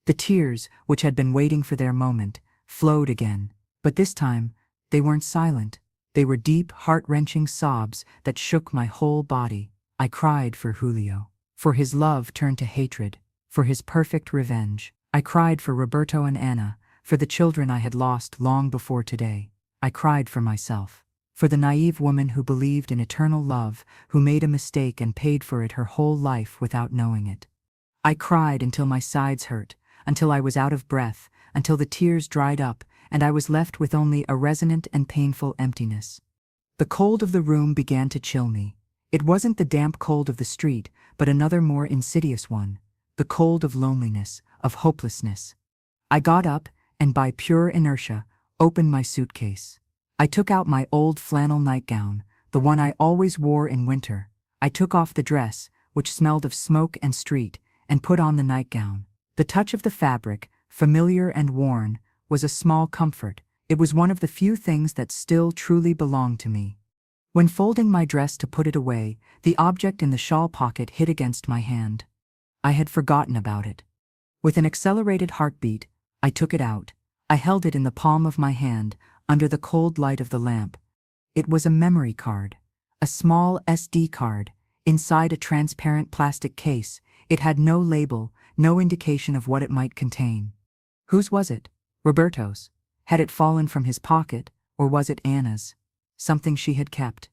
The tears, which had been waiting for their moment, flowed again, but this time, they weren't silent. They were deep, heart-wrenching sobs that shook my whole body. I cried for Julio, for his love turned to hatred, for his perfect revenge. I cried for Roberto and Anna, for the children I had lost long before today. I cried for myself, for the naive woman who believed in eternal love, who made a mistake and paid for it her whole life without knowing it. I cried until my sides hurt, until I was out of breath, until the tears dried up, and I was left with only a resonant and painful emptiness. The cold of the room began to chill me. It wasn't the damp cold of the street, but another more insidious one, the cold of loneliness, of hopelessness. I got up, and by pure inertia, opened my suitcase. I took out my old flannel nightgown, the one I always wore in winter. I took off the dress, which smelled of smoke and street, and put on the nightgown. The touch of the fabric, familiar and worn, was a small comfort. It was one of the few things that still truly belonged to me. When folding my dress to put it away, the object in the shawl pocket hit against my hand. I had forgotten about it. With an accelerated heartbeat, I took it out. I held it in the palm of my hand, under the cold light of the lamp. It was a memory card, a small SD card, inside a transparent plastic case. It had no label, no indication of what it might contain. Whose was it? Roberto's. Had it fallen from his pocket, or was it Anna's? Something she had kept.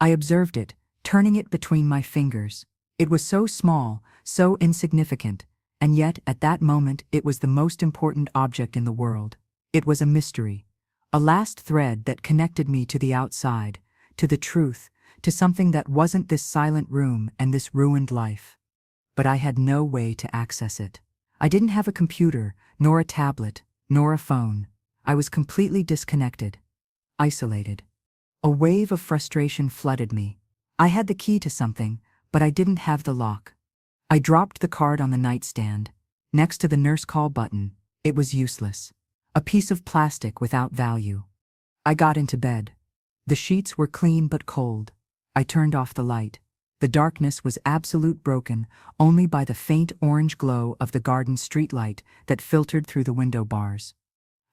I observed it, turning it between my fingers. It was so small, so insignificant, and yet at that moment it was the most important object in the world. It was a mystery, a last thread that connected me to the outside, to the truth, to something that wasn't this silent room and this ruined life. But I had no way to access it. I didn't have a computer, nor a tablet, nor a phone. I was completely disconnected, isolated. A wave of frustration flooded me. I had the key to something, but I didn't have the lock. I dropped the card on the nightstand, next to the nurse call button. It was useless. A piece of plastic without value. I got into bed. The sheets were clean but cold. I turned off the light. The darkness was absolute, broken only by the faint orange glow of the garden streetlight that filtered through the window bars.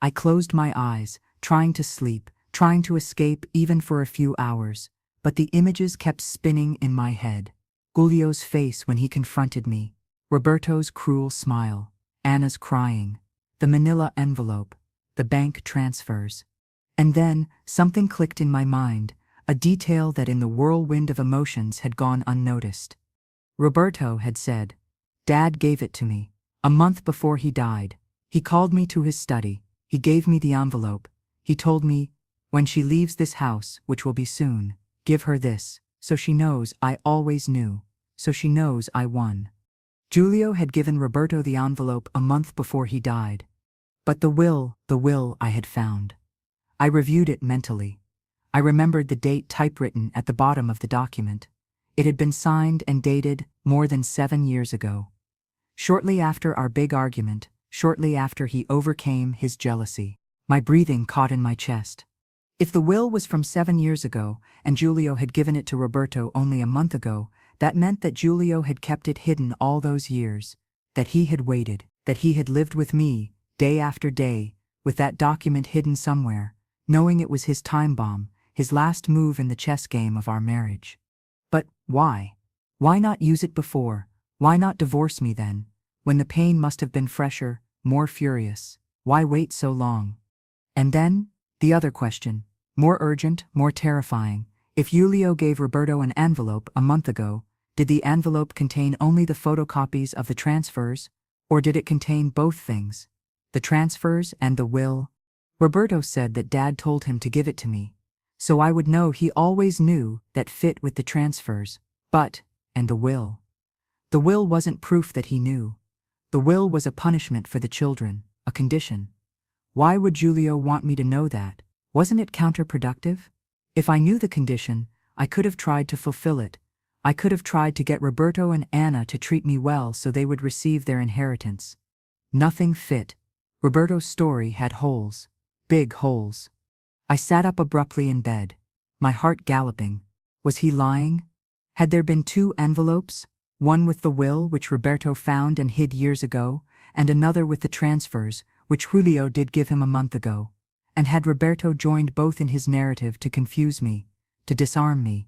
I closed my eyes, trying to sleep, trying to escape even for a few hours, but the images kept spinning in my head. Julio's face when he confronted me, Roberto's cruel smile, Anna's crying, the manila envelope, the bank transfers. And then, something clicked in my mind, a detail that in the whirlwind of emotions had gone unnoticed. Roberto had said, "Dad gave it to me. A month before he died. He called me to his study. He gave me the envelope. He told me, when she leaves this house, which will be soon, give her this, so she knows I always knew, so she knows I won." Julio had given Roberto the envelope a month before he died. But the will I had found. I reviewed it mentally. I remembered the date typewritten at the bottom of the document. It had been signed and dated more than 7 years ago. Shortly after our big argument, shortly after he overcame his jealousy. My breathing caught in my chest. If the will was from 7 years ago, and Giulio had given it to Roberto only a month ago, that meant that Giulio had kept it hidden all those years, that he had waited, that he had lived with me, day after day, with that document hidden somewhere, knowing it was his time bomb, his last move in the chess game of our marriage. But why? Why not use it before? Why not divorce me then, when the pain must have been fresher, more furious? Why wait so long? And then, the other question, more urgent, more terrifying. If Giulio gave Roberto an envelope a month ago, did the envelope contain only the photocopies of the transfers, or did it contain both things, the transfers and the will? Roberto said that Dad told him to give it to me, so I would know he always knew that fit with the transfers. But, and the will? The will wasn't proof that he knew. The will was a punishment for the children, a condition. Why would Giulio want me to know that? Wasn't it counterproductive? If I knew the condition, I could have tried to fulfill it. I could have tried to get Roberto and Anna to treat me well so they would receive their inheritance. Nothing fit. Roberto's story had holes. Big holes. I sat up abruptly in bed, my heart galloping. Was he lying? Had there been two envelopes? One with the will, which Roberto found and hid years ago, and another with the transfers, which Giulio did give him a month ago. And had Roberto joined both in his narrative to confuse me, to disarm me?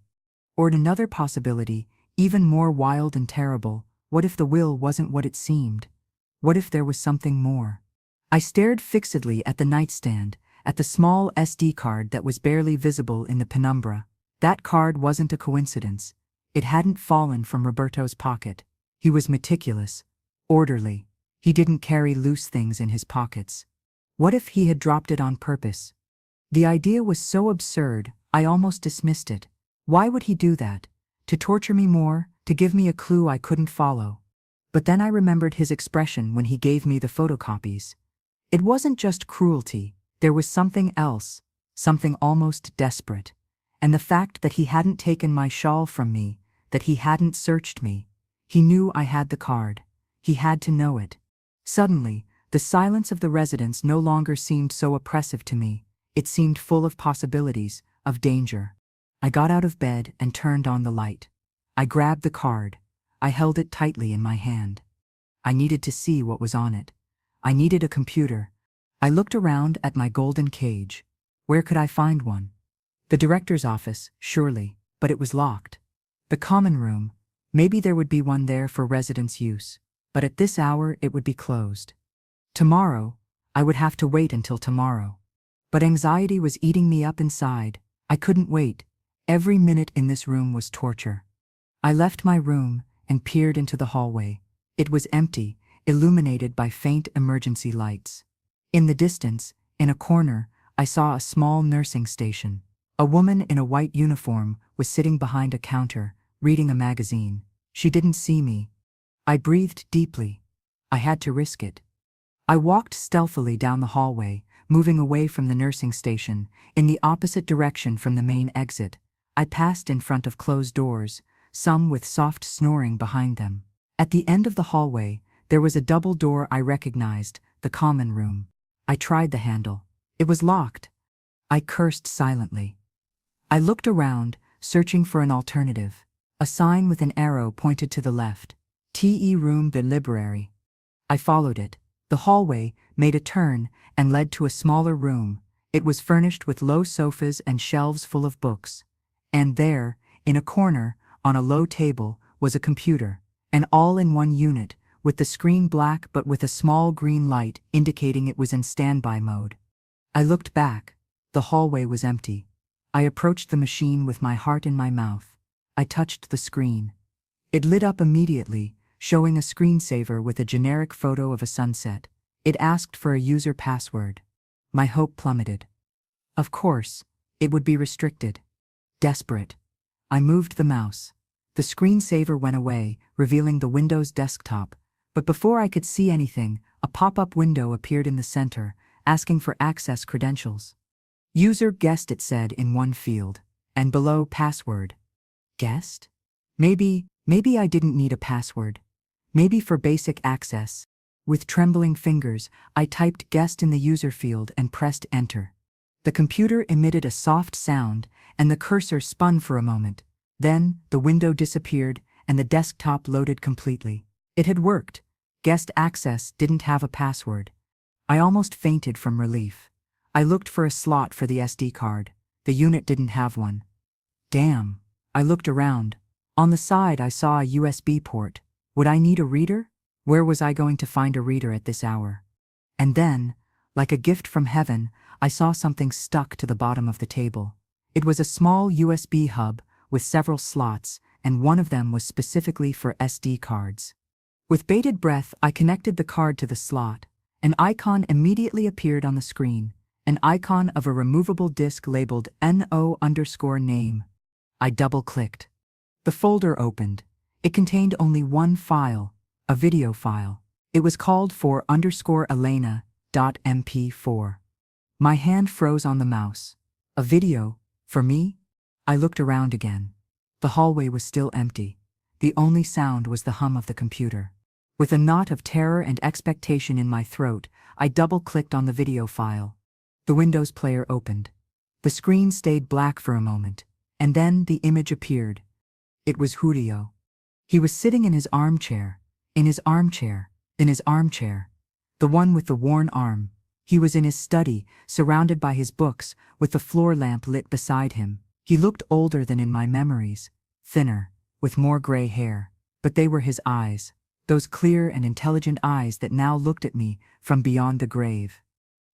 Or another possibility, even more wild and terrible, what if the will wasn't what it seemed? What if there was something more? I stared fixedly at the nightstand, at the small SD card that was barely visible in the penumbra. That card wasn't a coincidence. It hadn't fallen from Roberto's pocket. He was meticulous, orderly. He didn't carry loose things in his pockets. What if he had dropped it on purpose? The idea was so absurd, I almost dismissed it. Why would he do that? To torture me more, to give me a clue I couldn't follow. But then I remembered his expression when he gave me the photocopies. It wasn't just cruelty, there was something else, something almost desperate. And the fact that he hadn't taken my shawl from me, that he hadn't searched me. He knew I had the card. He had to know it. Suddenly, the silence of the residence no longer seemed so oppressive to me. It seemed full of possibilities, of danger. I got out of bed and turned on the light. I grabbed the card. I held it tightly in my hand. I needed to see what was on it. I needed a computer. I looked around at my golden cage. Where could I find one? The director's office, surely, but it was locked. The common room, maybe there would be one there for residents' use, but at this hour it would be closed. Tomorrow, I would have to wait until tomorrow. But anxiety was eating me up inside. I couldn't wait. Every minute in this room was torture. I left my room and peered into the hallway. It was empty, illuminated by faint emergency lights. In the distance, in a corner, I saw a small nursing station. A woman in a white uniform was sitting behind a counter, reading a magazine. She didn't see me. I breathed deeply. I had to risk it. I walked stealthily down the hallway, moving away from the nursing station, in the opposite direction from the main exit. I passed in front of closed doors, some with soft snoring behind them. At the end of the hallway, there was a double door I recognized, the common room. I tried the handle. It was locked. I cursed silently. I looked around, searching for an alternative. A sign with an arrow pointed to the left. TE Room the Library. I followed it. The hallway made a turn and led to a smaller room. It was furnished with low sofas and shelves full of books. And there, in a corner, on a low table, was a computer, an all-in-one unit, with the screen black but with a small green light indicating it was in standby mode. I looked back. The hallway was empty. I approached the machine with my heart in my mouth. I touched the screen. It lit up immediately, showing a screensaver with a generic photo of a sunset. It asked for a user password. My hope plummeted. Of course, it would be restricted. Desperate. I moved the mouse. The screensaver went away, revealing the Windows desktop, but before I could see anything, a pop-up window appeared in the center, asking for access credentials. User guessed, it said in one field, and below password. Guessed? Maybe I didn't need a password. Maybe for basic access. With trembling fingers, I typed guessed in the user field and pressed enter. The computer emitted a soft sound, and the cursor spun for a moment. Then, the window disappeared, and the desktop loaded completely. It had worked. Guest access didn't have a password. I almost fainted from relief. I looked for a slot for the SD card. The unit didn't have one. Damn. I looked around. On the side I saw a USB port. Would I need a reader? Where was I going to find a reader at this hour? And then, like a gift from heaven, I saw something stuck to the bottom of the table. It was a small USB hub with several slots, and one of them was specifically for SD cards. With bated breath, I connected the card to the slot. An icon immediately appeared on the screen, an icon of a removable disk labeled NO_name. I double-clicked. The folder opened. It contained only one file, a video file. It was called for_Elena.mp4. My hand froze on the mouse. A video? For me? I looked around again. The hallway was still empty. The only sound was the hum of the computer. With a knot of terror and expectation in my throat, I double-clicked on the video file. The Windows player opened. The screen stayed black for a moment, and then the image appeared. It was Julio. He was sitting in his armchair, the one with the worn arm. He was in his study, surrounded by his books, with the floor lamp lit beside him. He looked older than in my memories, thinner, with more gray hair, but they were his eyes, those clear and intelligent eyes that now looked at me from beyond the grave.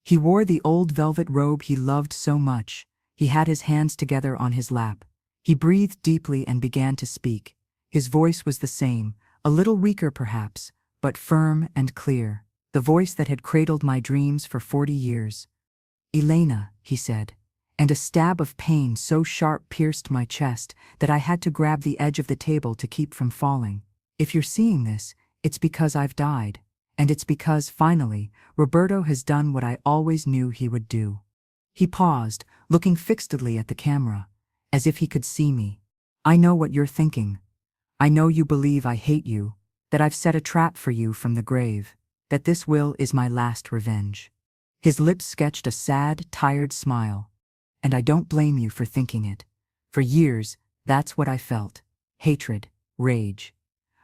He wore the old velvet robe he loved so much. He had his hands together on his lap. He breathed deeply and began to speak. His voice was the same, a little weaker perhaps, but firm and clear, the voice that had cradled my dreams for 40 years. "Elena," he said, and a stab of pain so sharp pierced my chest that I had to grab the edge of the table to keep from falling. "If you're seeing this, it's because I've died, and it's because, finally, Roberto has done what I always knew he would do." He paused, looking fixedly at the camera, as if he could see me. "I know what you're thinking. I know you believe I hate you, that I've set a trap for you from the grave, that this will is my last revenge." His lips sketched a sad, tired smile. "And I don't blame you for thinking it. For years, that's what I felt. Hatred, rage.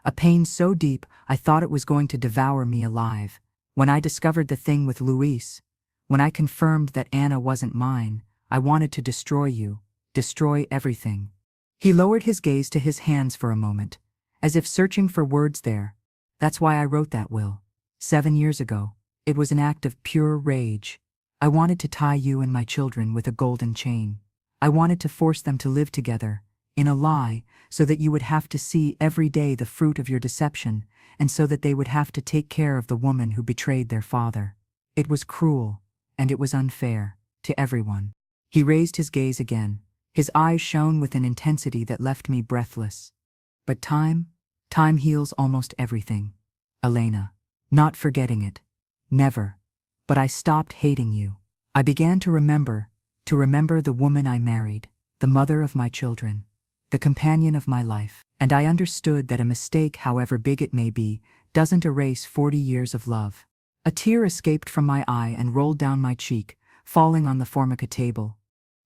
A pain so deep I thought it was going to devour me alive. When I discovered the thing with Luis, when I confirmed that Anna wasn't mine, I wanted to destroy you, destroy everything." He lowered his gaze to his hands for a moment, as if searching for words there. "That's why I wrote that will. 7 years ago. It was an act of pure rage. I wanted to tie you and my children with a golden chain. I wanted to force them to live together, in a lie, so that you would have to see every day the fruit of your deception, and so that they would have to take care of the woman who betrayed their father. It was cruel, and it was unfair, to everyone." He raised his gaze again. His eyes shone with an intensity that left me breathless. "But time heals almost everything. Elena. Not forgetting it. Never. But I stopped hating you. I began to remember the woman I married, the mother of my children, the companion of my life. And I understood that a mistake, however big it may be, doesn't erase 40 years of love." A tear escaped from my eye and rolled down my cheek, falling on the Formica table.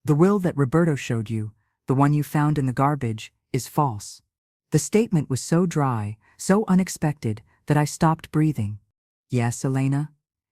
"The will that Roberto showed you, the one you found in the garbage, is false." The statement was so dry, so unexpected, that I stopped breathing. "Yes, Elena?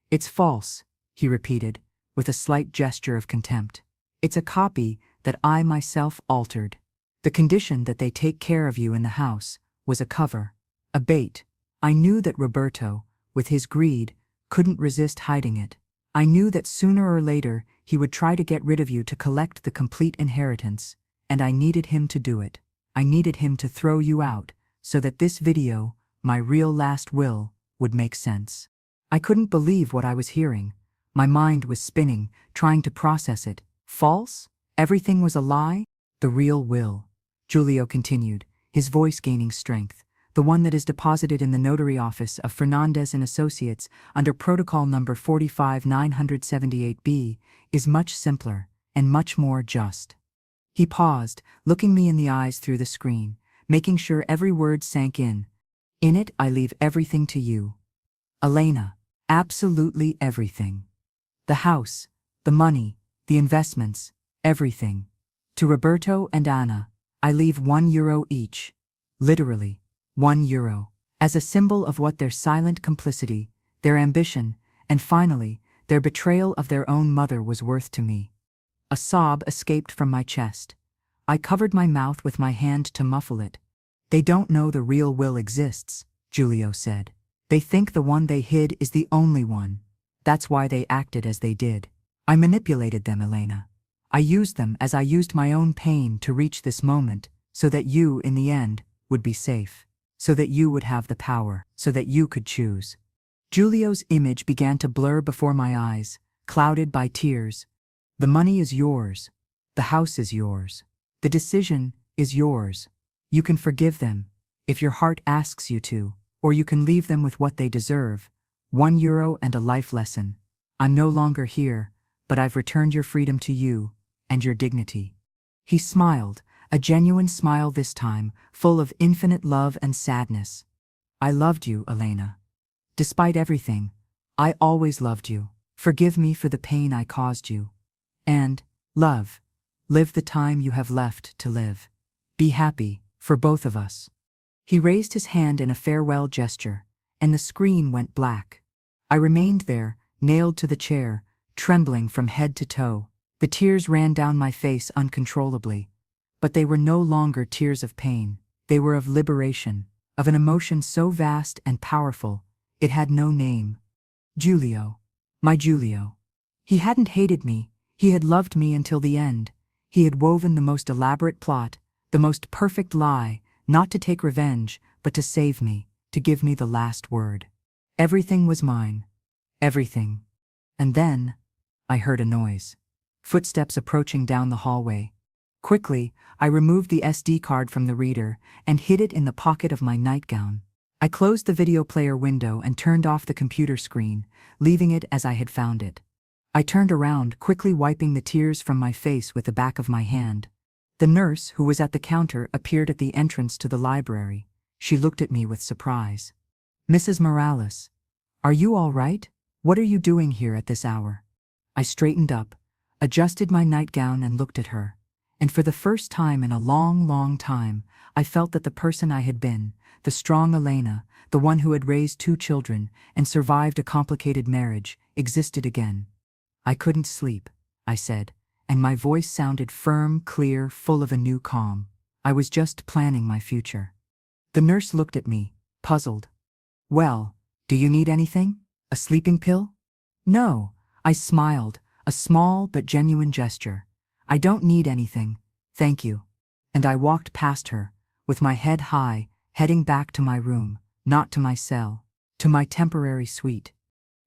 It's false," he repeated, with a slight gesture of contempt. "It's a copy that I myself altered. The condition that they take care of you in the house was a cover, a bait. I knew that Roberto, with his greed, couldn't resist hiding it. I knew that sooner or later he would try to get rid of you to collect the complete inheritance, and I needed him to do it. I needed him to throw you out, so that this video, my real last will, would make sense." I couldn't believe what I was hearing. My mind was spinning, trying to process it. False? Everything was a lie? "The real will," Julio continued, his voice gaining strength, "the one that is deposited in the notary office of Fernandez and Associates under protocol number 45978B, is much simpler and much more just." He paused, looking me in the eyes through the screen, making sure every word sank in. "In it, I leave everything to you. Elena. Absolutely everything. The house, the money, the investments, everything. To Roberto and Anna, I leave €1 each. Literally, €1. As a symbol of what their silent complicity, their ambition, and finally, their betrayal of their own mother was worth to me. A sob escaped from my chest. I covered my mouth with my hand to muffle it. They don't know the real Will exists, Giulio said. They think the one they hid is the only one. That's why they acted as they did. I manipulated them, Elena. I used them as I used my own pain to reach this moment, so that you, in the end, would be safe. So that you would have the power, so that you could choose. Giulio's image began to blur before my eyes, clouded by tears. The money is yours. The house is yours. The decision is yours. You can forgive them, if your heart asks you to, or you can leave them with what they deserve. €1 and a life lesson. I'm no longer here, but I've returned your freedom to you, and your dignity. He smiled, a genuine smile this time, full of infinite love and sadness. I loved you, Elena. Despite everything, I always loved you. Forgive me for the pain I caused you. And, love, live the time you have left to live. Be happy, for both of us. He raised his hand in a farewell gesture, and the screen went black. I remained there, nailed to the chair, trembling from head to toe. The tears ran down my face uncontrollably. But they were no longer tears of pain. They were of liberation, of an emotion so vast and powerful, it had no name. Giulio. My Giulio. He hadn't hated me, he had loved me until the end. He had woven the most elaborate plot, the most perfect lie, not to take revenge, but to save me, to give me the last word. Everything was mine. Everything. And then, I heard a noise. Footsteps approaching down the hallway. Quickly, I removed the SD card from the reader and hid it in the pocket of my nightgown. I closed the video player window and turned off the computer screen, leaving it as I had found it. I turned around, quickly wiping the tears from my face with the back of my hand. The nurse, who was at the counter, appeared at the entrance to the library. She looked at me with surprise. "Mrs. Morales, are you all right? What are you doing here at this hour?" I straightened up, adjusted my nightgown and looked at her. And for the first time in a long, long time, I felt that the person I had been, the strong Elena, the one who had raised 2 children and survived a complicated marriage, existed again. "I couldn't sleep," I said, and my voice sounded firm, clear, full of a new calm. I was just planning my future. The nurse looked at me, puzzled. "Well, do you need anything? A sleeping pill?" "No," I smiled, a small but genuine gesture. "I don't need anything, thank you." And I walked past her, with my head high, heading back to my room, not to my cell, to my temporary suite.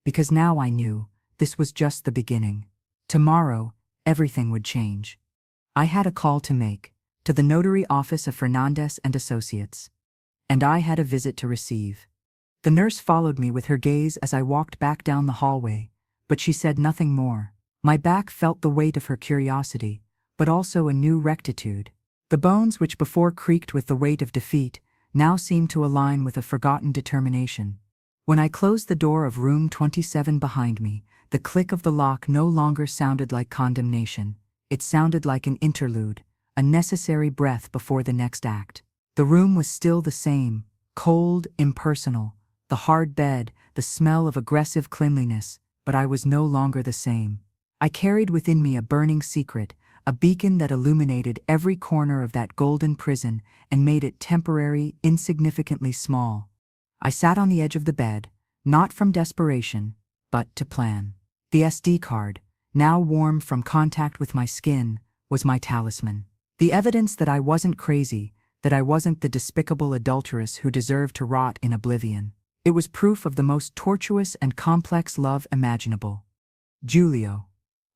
Because now I knew, this was just the beginning. Tomorrow, everything would change. I had a call to make, to the notary office of Fernandez and Associates. And I had a visit to receive. The nurse followed me with her gaze as I walked back down the hallway, but she said nothing more. My back felt the weight of her curiosity, but also a new rectitude. The bones which before creaked with the weight of defeat now seemed to align with a forgotten determination. When I closed the door of room 27 behind me, the click of the lock no longer sounded like condemnation. It sounded like an interlude, a necessary breath before the next act. The room was still the same, cold, impersonal, the hard bed, the smell of aggressive cleanliness, but I was no longer the same. I carried within me a burning secret, a beacon that illuminated every corner of that golden prison and made it temporary, insignificantly small. I sat on the edge of the bed, not from desperation, but to plan. The SD card, now warm from contact with my skin, was my talisman. The evidence that I wasn't crazy, that I wasn't the despicable adulteress who deserved to rot in oblivion. It was proof of the most tortuous and complex love imaginable. Giulio.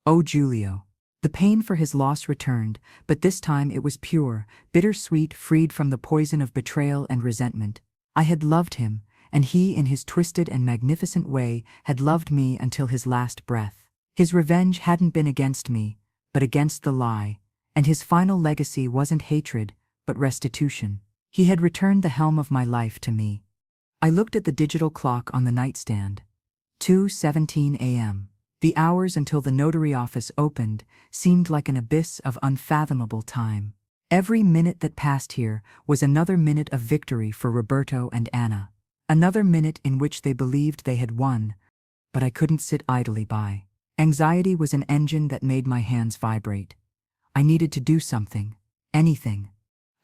Oh, Giulio. The pain for his loss returned, but this time it was pure, bittersweet, freed from the poison of betrayal and resentment. I had loved him, and he, in his twisted and magnificent way, had loved me until his last breath. His revenge hadn't been against me, but against the lie, and his final legacy wasn't hatred, but restitution. He had returned the helm of my life to me. I looked at the digital clock on the nightstand. 2:17 a.m. The hours until the notary office opened seemed like an abyss of unfathomable time. Every minute that passed here was another minute of victory for Roberto and Anna. Another minute in which they believed they had won, but I couldn't sit idly by. Anxiety was an engine that made my hands vibrate. I needed to do something, anything.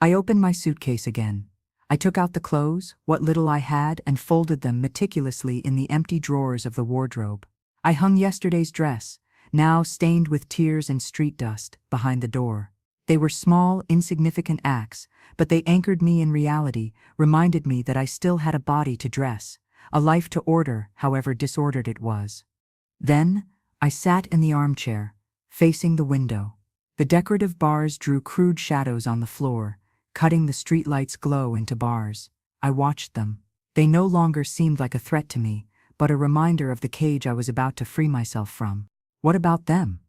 I opened my suitcase again. I took out the clothes, what little I had, and folded them meticulously in the empty drawers of the wardrobe. I hung yesterday's dress, now stained with tears and street dust, behind the door. They were small, insignificant acts, but they anchored me in reality, reminded me that I still had a body to dress, a life to order, however disordered it was. Then, I sat in the armchair, facing the window. The decorative bars drew crude shadows on the floor, cutting the streetlight's glow into bars. I watched them. They no longer seemed like a threat to me, but a reminder of the cage I was about to free myself from. What about them?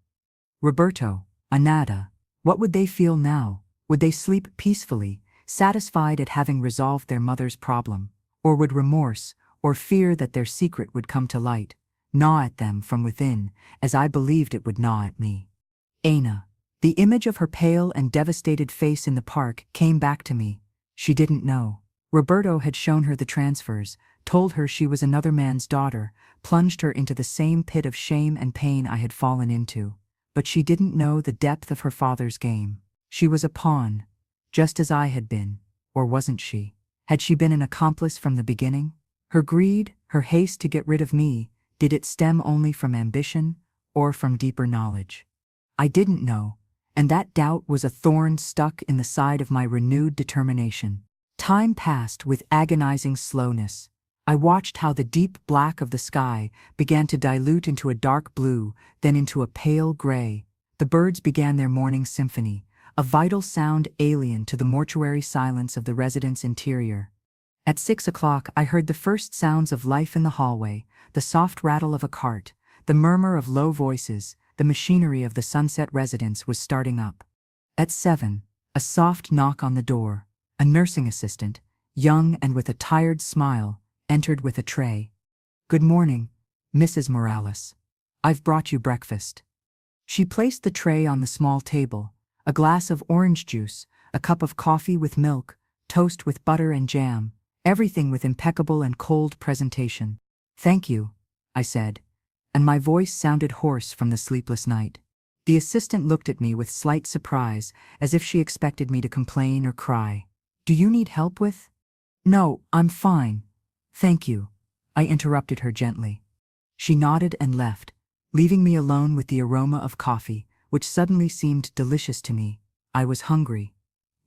Roberto, Anada, what would they feel now? Would they sleep peacefully, satisfied at having resolved their mother's problem? Or would remorse, or fear that their secret would come to light, gnaw at them from within, as I believed it would gnaw at me? Anna. The image of her pale and devastated face in the park came back to me. She didn't know. Roberto had shown her the transfers, told her she was another man's daughter, plunged her into the same pit of shame and pain I had fallen into. But she didn't know the depth of her father's game. She was a pawn, just as I had been, or wasn't she? Had she been an accomplice from the beginning? Her greed, her haste to get rid of me, did it stem only from ambition, or from deeper knowledge? I didn't know, and that doubt was a thorn stuck in the side of my renewed determination. Time passed with agonizing slowness. I watched how the deep black of the sky began to dilute into a dark blue, then into a pale gray. The birds began their morning symphony, a vital sound alien to the mortuary silence of the residence interior. At 6 o'clock I heard the first sounds of life in the hallway, the soft rattle of a cart, the murmur of low voices. The machinery of the Sunset residence was starting up. At 7, a soft knock on the door. A nursing assistant, young and with a tired smile, entered with a tray. "Good morning, Mrs. Morales. I've brought you breakfast." She placed the tray on the small table, a glass of orange juice, a cup of coffee with milk, toast with butter and jam, everything with impeccable and cold presentation. "Thank you," I said, and my voice sounded hoarse from the sleepless night. The assistant looked at me with slight surprise, as if she expected me to complain or cry. "Do you need help with?" "No, I'm fine. Thank you," I interrupted her gently. She nodded and left, leaving me alone with the aroma of coffee, which suddenly seemed delicious to me. I was hungry.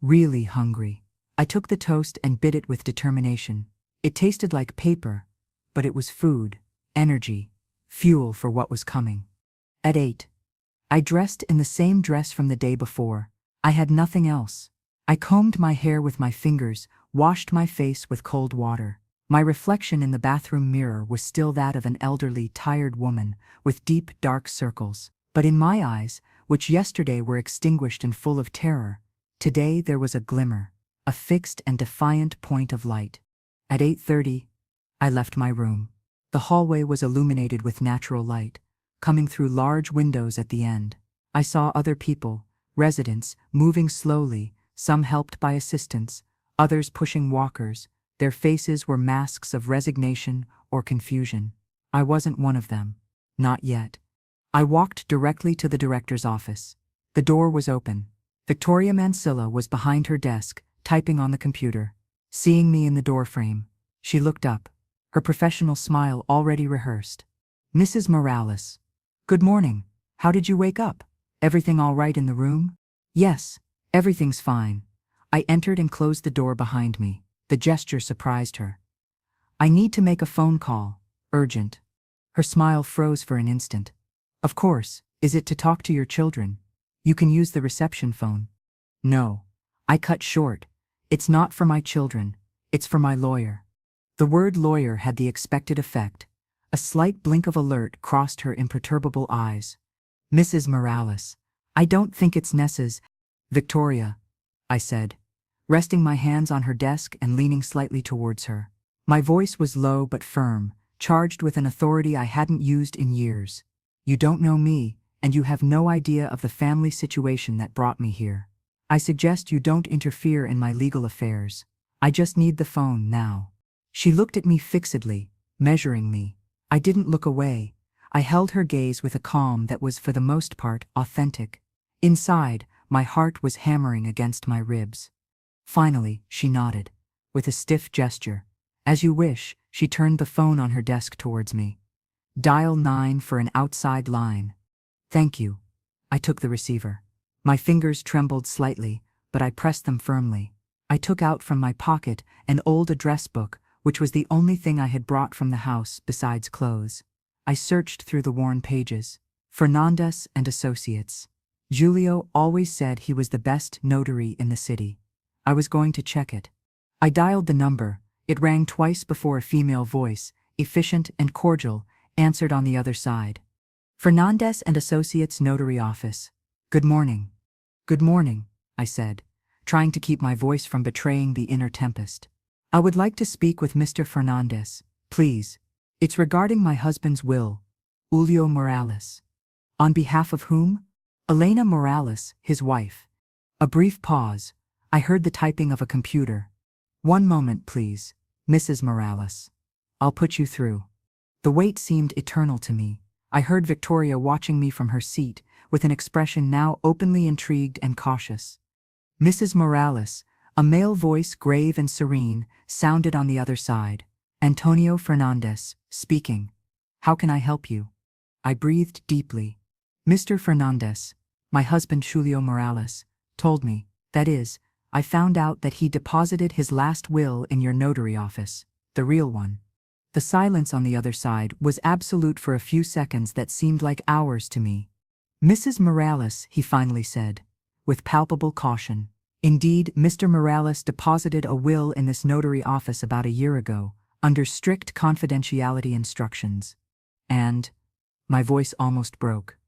Really hungry. I took the toast and bit it with determination. It tasted like paper, but it was food, energy, fuel for what was coming. At 8, I dressed in the same dress from the day before. I had nothing else. I combed my hair with my fingers, washed my face with cold water. My reflection in the bathroom mirror was still that of an elderly, tired woman with deep, dark circles. But in my eyes, which yesterday were extinguished and full of terror, today there was a glimmer, a fixed and defiant point of light. At 8:30, I left my room. The hallway was illuminated with natural light, coming through large windows at the end. I saw other people, residents, moving slowly, some helped by assistants, others pushing walkers. Their faces were masks of resignation or confusion. I wasn't one of them. Not yet. I walked directly to the director's office. The door was open. Victoria Mansilla was behind her desk, typing on the computer. Seeing me in the doorframe, she looked up, her professional smile already rehearsed. "Mrs. Morales. Good morning. How did you wake up? Everything all right in the room?" "Yes, everything's fine." I entered and closed the door behind me. The gesture surprised her. "I need to make a phone call. Urgent." Her smile froze for an instant. "Of course. Is it to talk to your children? You can use the reception phone." "No." I cut short. "It's not for my children. It's for my lawyer." The word lawyer had the expected effect. A slight blink of alert crossed her imperturbable eyes. "Mrs. Morales, I don't think it's necessary." "Victoria," I said, resting my hands on her desk and leaning slightly towards her. My voice was low but firm, charged with an authority I hadn't used in years. You don't know me, and you have no idea of the family situation that brought me here. I suggest you don't interfere in my legal affairs. I just need the phone now." She looked at me fixedly, measuring me. I didn't look away. I held her gaze with a calm that was for the most part authentic. Inside, my heart was hammering against my ribs. Finally, she nodded, with a stiff gesture. "As you wish." She turned the phone on her desk towards me. "Dial 9 for an outside line." "Thank you." I took the receiver. My fingers trembled slightly, but I pressed them firmly. I took out from my pocket an old address book, which was the only thing I had brought from the house besides clothes. I searched through the worn pages. Fernandez and Associates. Julio always said he was the best notary in the city. I was going to check it. I dialed the number. It rang twice before a female voice, efficient and cordial, answered on the other side. "Fernandez and Associates Notary Office. Good morning." "Good morning," I said, trying to keep my voice from betraying the inner tempest. "I would like to speak with Mr. Fernandez, please. It's regarding my husband's will, Julio Morales." "On behalf of whom?" "Elena Morales, his wife." A brief pause. I heard the typing of a computer. "One moment, please, Mrs. Morales. I'll put you through." The wait seemed eternal to me. I heard Victoria watching me from her seat, with an expression now openly intrigued and cautious. "Mrs. Morales," a male voice grave and serene, sounded on the other side. "Antonio Fernandez, speaking. How can I help you?" I breathed deeply. "Mr. Fernandez, my husband Julio Morales, told me, that is, I found out that he deposited his last will in your notary office, the real one." The silence on the other side was absolute for a few seconds that seemed like hours to me. "Mrs. Morales," he finally said, with palpable caution. "Indeed, Mr. Morales deposited a will in this notary office about a year ago, under strict confidentiality instructions. And," my voice almost broke,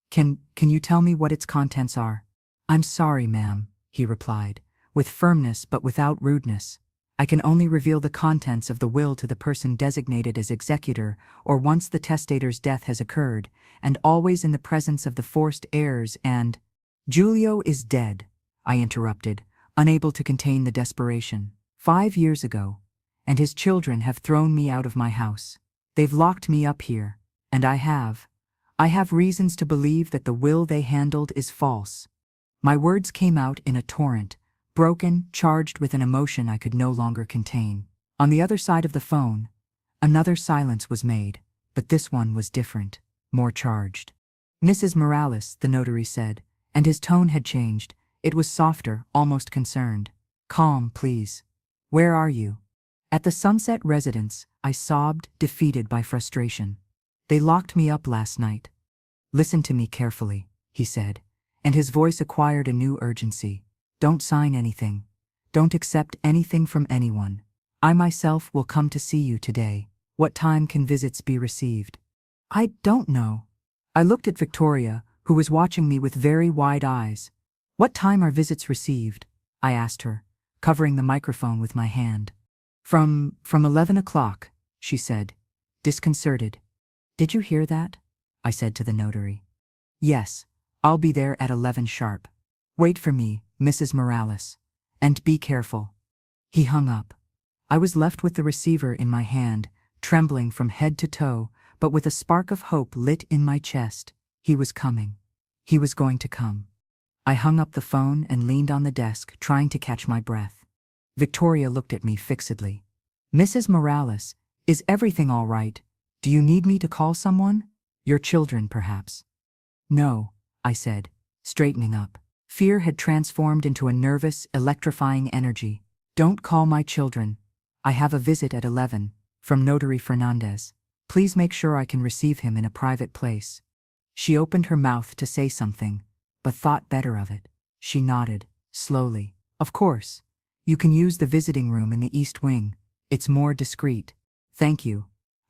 Can you tell me what its contents are?" "I'm sorry, ma'am," he replied, with firmness but without rudeness. "I can only reveal the contents of the will to the person designated as executor or once the testator's death has occurred, and always in the presence of the forced heirs and—" "Julio is dead," I interrupted, unable to contain the desperation. "5 years ago, and his children have thrown me out of my house. They've locked me up here, and I have reasons to believe that the will they handled is false." My words came out in a torrent, broken, charged with an emotion I could no longer contain. On the other side of the phone, another silence was made, but this one was different, more charged. "Mrs. Morales," the notary said, and his tone had changed. It was softer, almost concerned. "Calm, please. Where are you?" "At the Sunset Residence," I sobbed, defeated by frustration. "They locked me up last night." "Listen to me carefully," he said, and his voice acquired a new urgency. "Don't sign anything. Don't accept anything from anyone. I myself will come to see you today. What time can visits be received?" "I don't know." I looked at Victoria, who was watching me with very wide eyes. "What time are visits received?" I asked her, covering the microphone with my hand. From 11 o'clock, she said, disconcerted. "Did you hear that?" I said to the notary. "Yes, I'll be there at 11 sharp. Wait for me, Mrs. Morales. And be careful." He hung up. I was left with the receiver in my hand, trembling from head to toe, but with a spark of hope lit in my chest. He was coming. He was going to come. I hung up the phone and leaned on the desk, trying to catch my breath. Victoria looked at me fixedly. "Mrs. Morales, is everything all right? Do you need me to call someone? Your children, perhaps?" "No," I said, straightening up. Fear had transformed into a nervous, electrifying energy. "Don't call my children. I have a visit at 11, from Notary Fernandez. Please make sure I can receive him in a private place." She opened her mouth to say something, but thought better of it. She nodded, slowly. "Of course. You can use the visiting room in the East Wing. It's more discreet." "Thank you."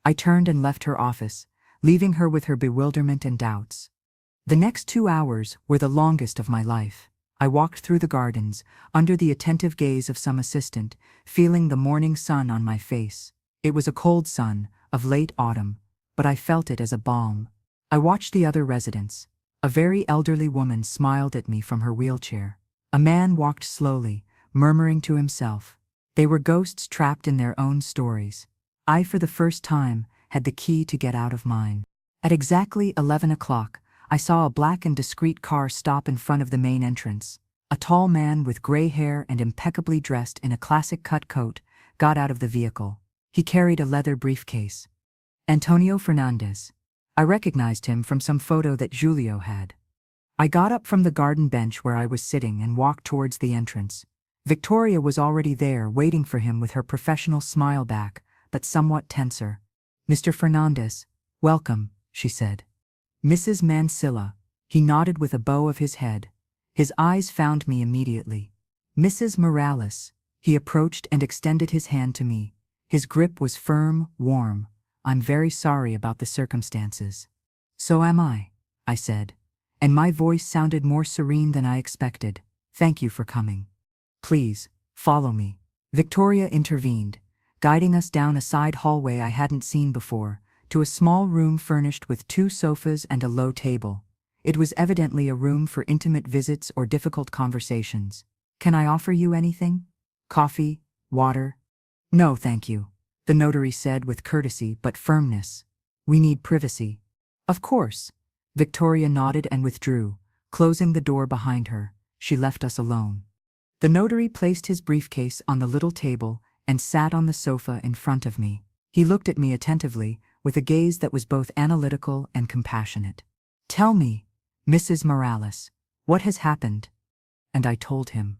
I turned and left her office, leaving her with her bewilderment and doubts. The next 2 hours were the longest of my life. I walked through the gardens, under the attentive gaze of some assistant, feeling the morning sun on my face. It was a cold sun, of late autumn, but I felt it as a balm. I watched the other residents. A very elderly woman smiled at me from her wheelchair. A man walked slowly, murmuring to himself. They were ghosts trapped in their own stories. I, for the first time, had the key to get out of mine. At exactly 11 o'clock, I saw a black and discreet car stop in front of the main entrance. A tall man with gray hair and impeccably dressed in a classic cut coat got out of the vehicle. He carried a leather briefcase. Antonio Fernandez. I recognized him from some photo that Julio had. I got up from the garden bench where I was sitting and walked towards the entrance. Victoria was already there, waiting for him with her professional smile back, but somewhat tenser. "Mr. Fernandez, welcome," she said. "Mrs. Mansilla." He nodded with a bow of his head. His eyes found me immediately. "Mrs. Morales." He approached and extended his hand to me. His grip was firm, warm. "I'm very sorry about the circumstances." "So am I," I said, and my voice sounded more serene than I expected. "Thank you for coming. Please, follow me." Victoria intervened, guiding us down a side hallway I hadn't seen before, to a small room furnished with 2 sofas and a low table. It was evidently a room for intimate visits or difficult conversations. "Can I offer you anything? Coffee? Water?" "No, thank you," the notary said with courtesy but firmness. "We need privacy." "Of course." Victoria nodded and withdrew, closing the door behind her. She left us alone. The notary placed his briefcase on the little table and sat on the sofa in front of me. He looked at me attentively, with a gaze that was both analytical and compassionate. "Tell me, Mrs. Morales, what has happened?" And I told him.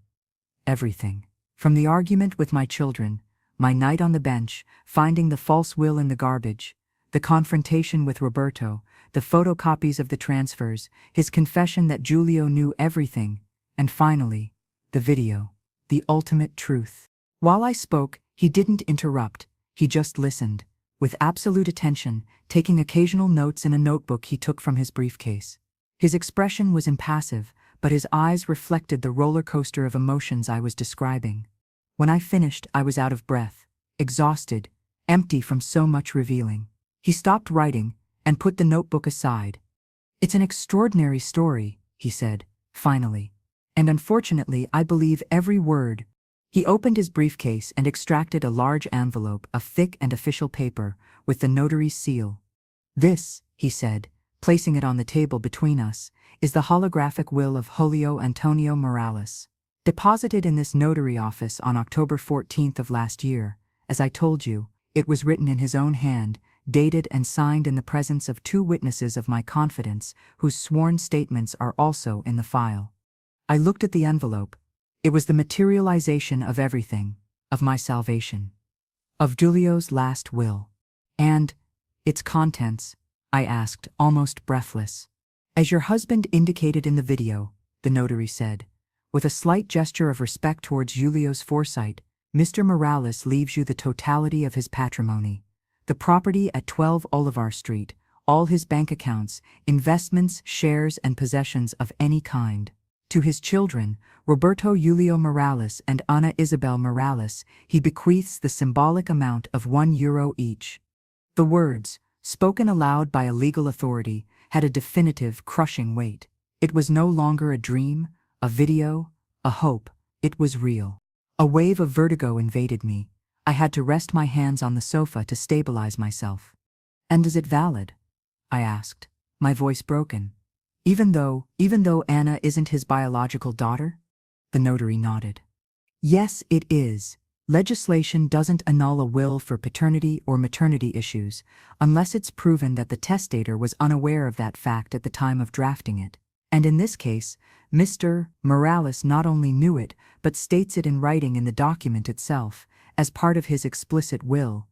Everything. From the argument with my children, my night on the bench, finding the false will in the garbage, the confrontation with Roberto, the photocopies of the transfers, his confession that Julio knew everything, and finally, the video, the ultimate truth. While I spoke, he didn't interrupt, he just listened, with absolute attention, taking occasional notes in a notebook he took from his briefcase. His expression was impassive, but his eyes reflected the roller coaster of emotions I was describing. When I finished, I was out of breath, exhausted, empty from so much revealing. He stopped writing and put the notebook aside. "It's an extraordinary story," he said, finally. "And unfortunately, I believe every word." He opened his briefcase and extracted a large envelope of thick and official paper with the notary's seal. "This," he said, placing it on the table between us, "is the holographic will of Julio Antonio Morales. Deposited in this notary office on October 14th of last year. As I told you, it was written in his own hand, dated and signed in the presence of 2 witnesses of my confidence, whose sworn statements are also in the file." I looked at the envelope. It was the materialization of everything, of my salvation, of Julio's last will. "And its contents?" I asked, almost breathless. "As your husband indicated in the video," the notary said, with a slight gesture of respect towards Julio's foresight, "Mr. Morales leaves you the totality of his patrimony, the property at 12 Olivar Street, all his bank accounts, investments, shares, and possessions of any kind. To his children, Roberto Julio Morales and Ana Isabel Morales, he bequeaths the symbolic amount of €1 each." The words, spoken aloud by a legal authority, had a definitive, crushing weight. It was no longer a dream, a video, a hope. It was real. A wave of vertigo invaded me. I had to rest my hands on the sofa to stabilize myself. "And is it valid?" I asked, my voice broken. Even though Anna isn't his biological daughter?" The notary nodded. "Yes, it is. Legislation doesn't annul a will for paternity or maternity issues, unless it's proven that the testator was unaware of that fact at the time of drafting it. And in this case, Mr. Morales not only knew it, but states it in writing in the document itself, as part of his explicit will."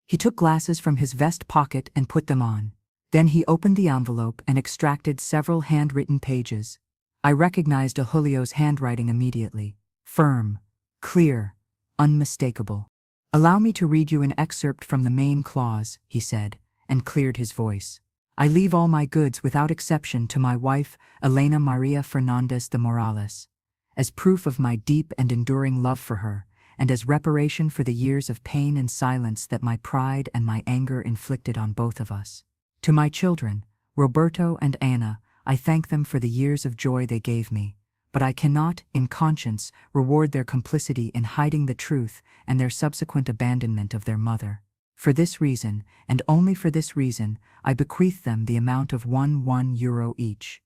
He took glasses from his vest pocket and put them on. Then he opened the envelope and extracted several handwritten pages. I recognized Julio's handwriting immediately. Firm, clear, unmistakable. "Allow me to read you an excerpt from the main clause," he said, and cleared his voice. "I leave all my goods without exception to my wife, Elena Maria Fernandez de Morales, as proof of my deep and enduring love for her, and as reparation for the years of pain and silence that my pride and my anger inflicted on both of us. To my children, Roberto and Anna, I thank them for the years of joy they gave me, but I cannot, in conscience, reward their complicity in hiding the truth and their subsequent abandonment of their mother. For this reason, and only for this reason, I bequeath them the amount of €1 each."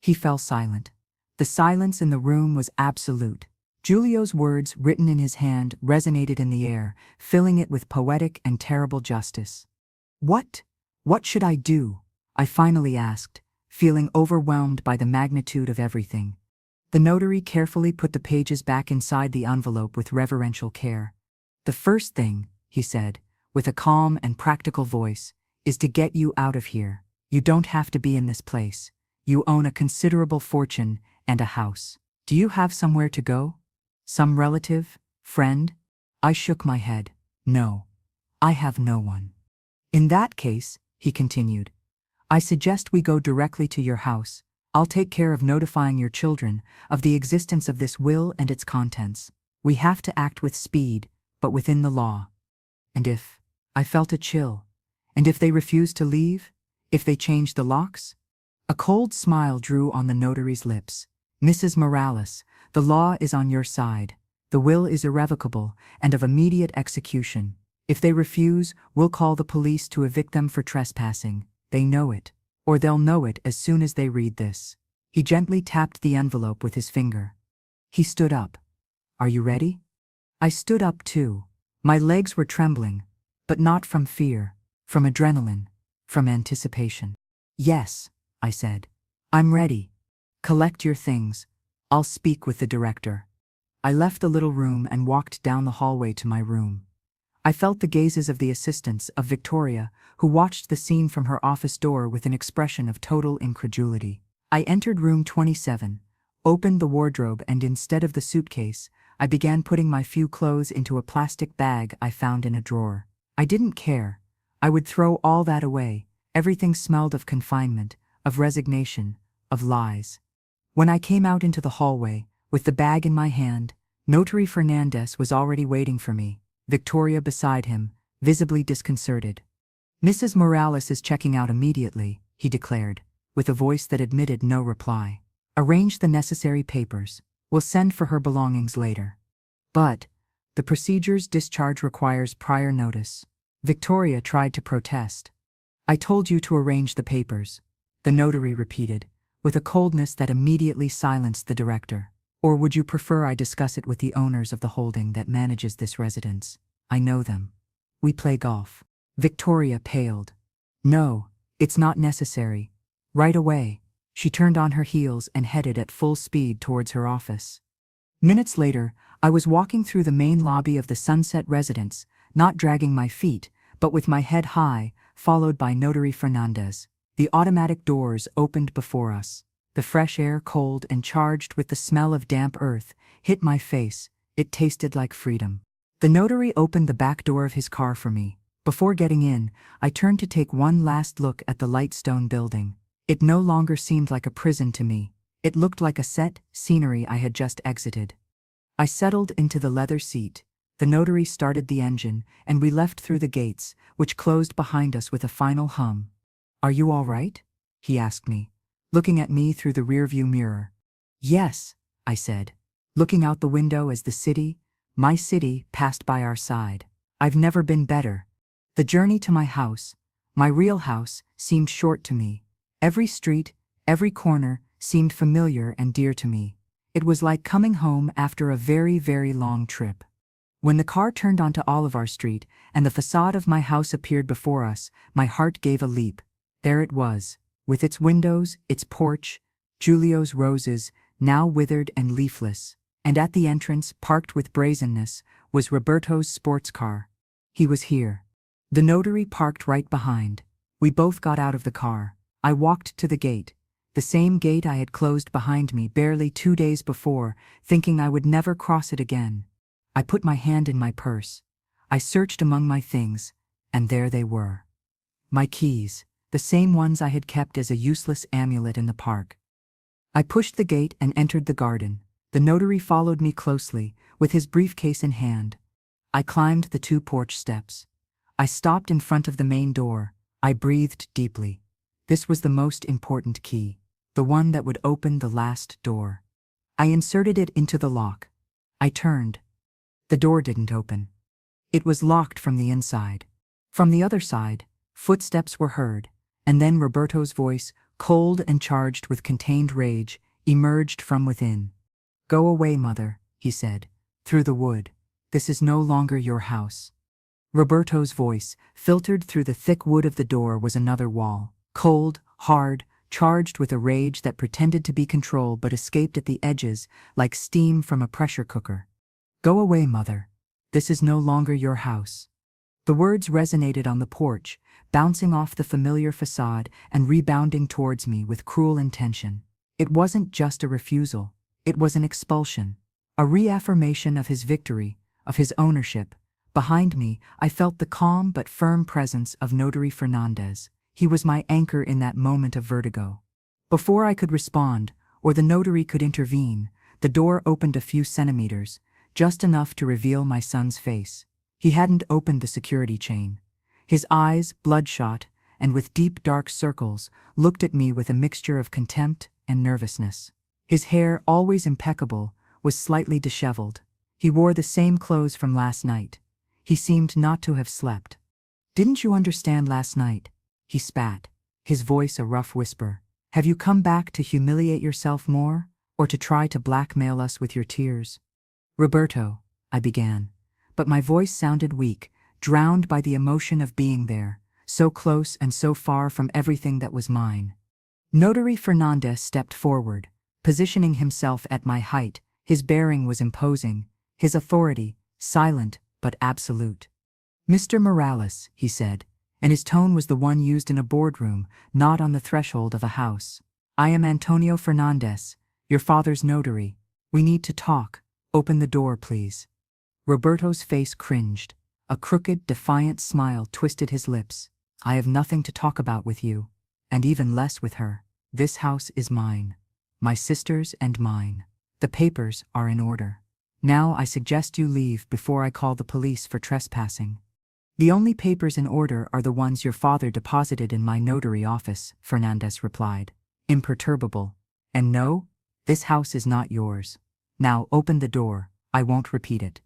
He fell silent. The silence in the room was absolute. Giulio's words, written in his hand, resonated in the air, filling it with poetic and terrible justice. What should I do?" I finally asked, feeling overwhelmed by the magnitude of everything. The notary carefully put the pages back inside the envelope with reverential care. "The first thing," he said, with a calm and practical voice, "is to get you out of here. You don't have to be in this place. You own a considerable fortune and a house. Do you have somewhere to go? Some relative? Friend?" I shook my head. "No, I have no one." "In that case," he continued, "I suggest we go directly to your house. I'll take care of notifying your children of the existence of this will and its contents. We have to act with speed, but within the law." "And if—" I felt a chill. "And if they refuse to leave? If they change the locks?" A cold smile drew on the notary's lips. "Mrs. Morales, the law is on your side. The will is irrevocable and of immediate execution. If they refuse, we'll call the police to evict them for trespassing. They know it, or they'll know it as soon as they read this." He gently tapped the envelope with his finger. He stood up. "Are you ready?" I stood up too. My legs were trembling, but not from fear, from adrenaline, from anticipation. "Yes," I said. "I'm ready. Collect your things. I'll speak with the director." I left the little room and walked down the hallway to my room. I felt the gazes of the assistants, of Victoria, who watched the scene from her office door with an expression of total incredulity. I entered room 27, opened the wardrobe, and instead of the suitcase, I began putting my few clothes into a plastic bag I found in a drawer. I didn't care. I would throw all that away. Everything smelled of confinement, of resignation, of lies. When I came out into the hallway, with the bag in my hand, Notary Fernandez was already waiting for me, Victoria beside him, visibly disconcerted. "Mrs. Morales is checking out immediately," he declared, with a voice that admitted no reply. "Arrange the necessary papers. We'll send for her belongings later." "But the procedure's discharge requires prior notice." Victoria tried to protest. "I told you to arrange the papers," the notary repeated, with a coldness that immediately silenced the director. "Or would you prefer I discuss it with the owners of the holding that manages this residence? I know them. We play golf." Victoria paled. "No, it's not necessary. Right away." She turned on her heels and headed at full speed towards her office. Minutes later, I was walking through the main lobby of the Sunset residence, not dragging my feet, but with my head high, followed by Notary Fernandez. The automatic doors opened before us. The fresh air, cold and charged with the smell of damp earth, hit my face. It tasted like freedom. The notary opened the back door of his car for me. Before getting in, I turned to take one last look at the light stone building. It no longer seemed like a prison to me. It looked like a set scenery I had just exited. I settled into the leather seat. The notary started the engine, and we left through the gates, which closed behind us with a final hum. "Are you all right?" he asked me, looking at me through the rearview mirror. "Yes," I said, looking out the window as the city, my city, passed by our side. "I've never been better." The journey to my house, my real house, seemed short to me. Every street, every corner, seemed familiar and dear to me. It was like coming home after a very, very long trip. When the car turned onto Olivar Street and the facade of my house appeared before us, my heart gave a leap. There it was, with its windows, its porch, Giulio's roses, now withered and leafless, and at the entrance, parked with brazenness, was Roberto's sports car. He was here. The notary parked right behind. We both got out of the car. I walked to the gate, the same gate I had closed behind me barely 2 days before, thinking I would never cross it again. I put my hand in my purse. I searched among my things, and there they were. My keys, the same ones I had kept as a useless amulet in the park. I pushed the gate and entered the garden. The notary followed me closely, with his briefcase in hand. I climbed the 2 porch steps. I stopped in front of the main door. I breathed deeply. This was the most important key, the one that would open the last door. I inserted it into the lock. I turned. The door didn't open. It was locked from the inside. From the other side, footsteps were heard, and then Roberto's voice, cold and charged with contained rage, emerged from within. "Go away, mother," he said, "through the wood. This is no longer your house." Roberto's voice, filtered through the thick wood of the door, was another wall, cold, hard, charged with a rage that pretended to be control but escaped at the edges like steam from a pressure cooker. "Go away, mother. This is no longer your house." The words resonated on the porch, bouncing off the familiar facade and rebounding towards me with cruel intention. It wasn't just a refusal, it was an expulsion, a reaffirmation of his victory, of his ownership. Behind me, I felt the calm but firm presence of Notary Fernandez. He was my anchor in that moment of vertigo. Before I could respond, or the notary could intervene, the door opened a few centimeters, just enough to reveal my son's face. He hadn't opened the security chain. His eyes, bloodshot, and with deep dark circles, looked at me with a mixture of contempt and nervousness. His hair, always impeccable, was slightly disheveled. He wore the same clothes from last night. He seemed not to have slept. "Didn't you understand last night?" He spat, his voice a rough whisper. "Have you come back to humiliate yourself more, or to try to blackmail us with your tears?" "Roberto," I began, but my voice sounded weak, drowned by the emotion of being there, so close and so far from everything that was mine. Notary Fernandez stepped forward, positioning himself at my height. His bearing was imposing, his authority silent but absolute. "Mr. Morales," he said, and his tone was the one used in a boardroom, not on the threshold of a house. "I am Antonio Fernandez, your father's notary. We need to talk. Open the door, please." Roberto's face cringed. A crooked, defiant smile twisted his lips. "I have nothing to talk about with you, and even less with her. This house is mine. My sister's and mine. The papers are in order. Now I suggest you leave before I call the police for trespassing." "The only papers in order are the ones your father deposited in my notary office," Fernandez replied, imperturbable. "And no, this house is not yours. Now open the door. I won't repeat it."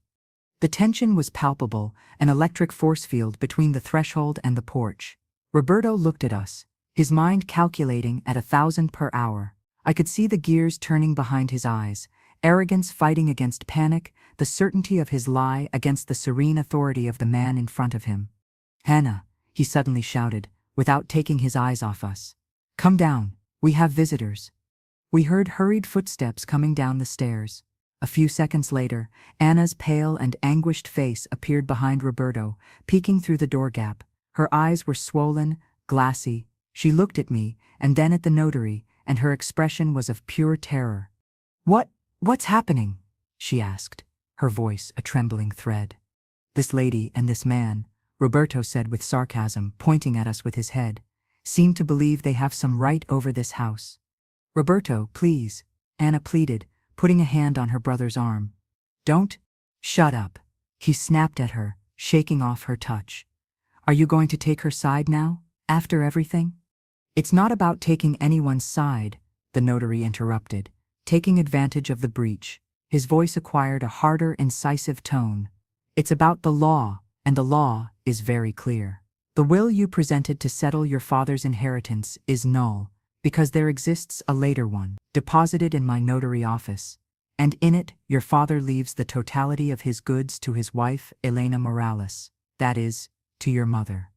The tension was palpable, an electric force field between the threshold and the porch. Roberto looked at us, his mind calculating at 1,000 per hour. I could see the gears turning behind his eyes, arrogance fighting against panic, the certainty of his lie against the serene authority of the man in front of him. "Hannah," he suddenly shouted, without taking his eyes off us. "Come down, we have visitors." We heard hurried footsteps coming down the stairs. A few seconds later, Anna's pale and anguished face appeared behind Roberto, peeking through the door gap. Her eyes were swollen, glassy. She looked at me, and then at the notary, and her expression was of pure terror. What's happening?" she asked, her voice a trembling thread. "This lady and this man," Roberto said with sarcasm, pointing at us with his head, "seem to believe they have some right over this house." "Roberto, please," Anna pleaded, putting a hand on her brother's arm. "Don't." "Shut up," he snapped at her, shaking off her touch. "Are you going to take her side now, after everything?" "It's not about taking anyone's side," the notary interrupted, taking advantage of the breach. His voice acquired a harder, incisive tone. "It's about the law, and the law is very clear. The will you presented to settle your father's inheritance is null, because there exists a later one, deposited in my notary office, and in it your father leaves the totality of his goods to his wife, Elena Morales, that is, to your mother."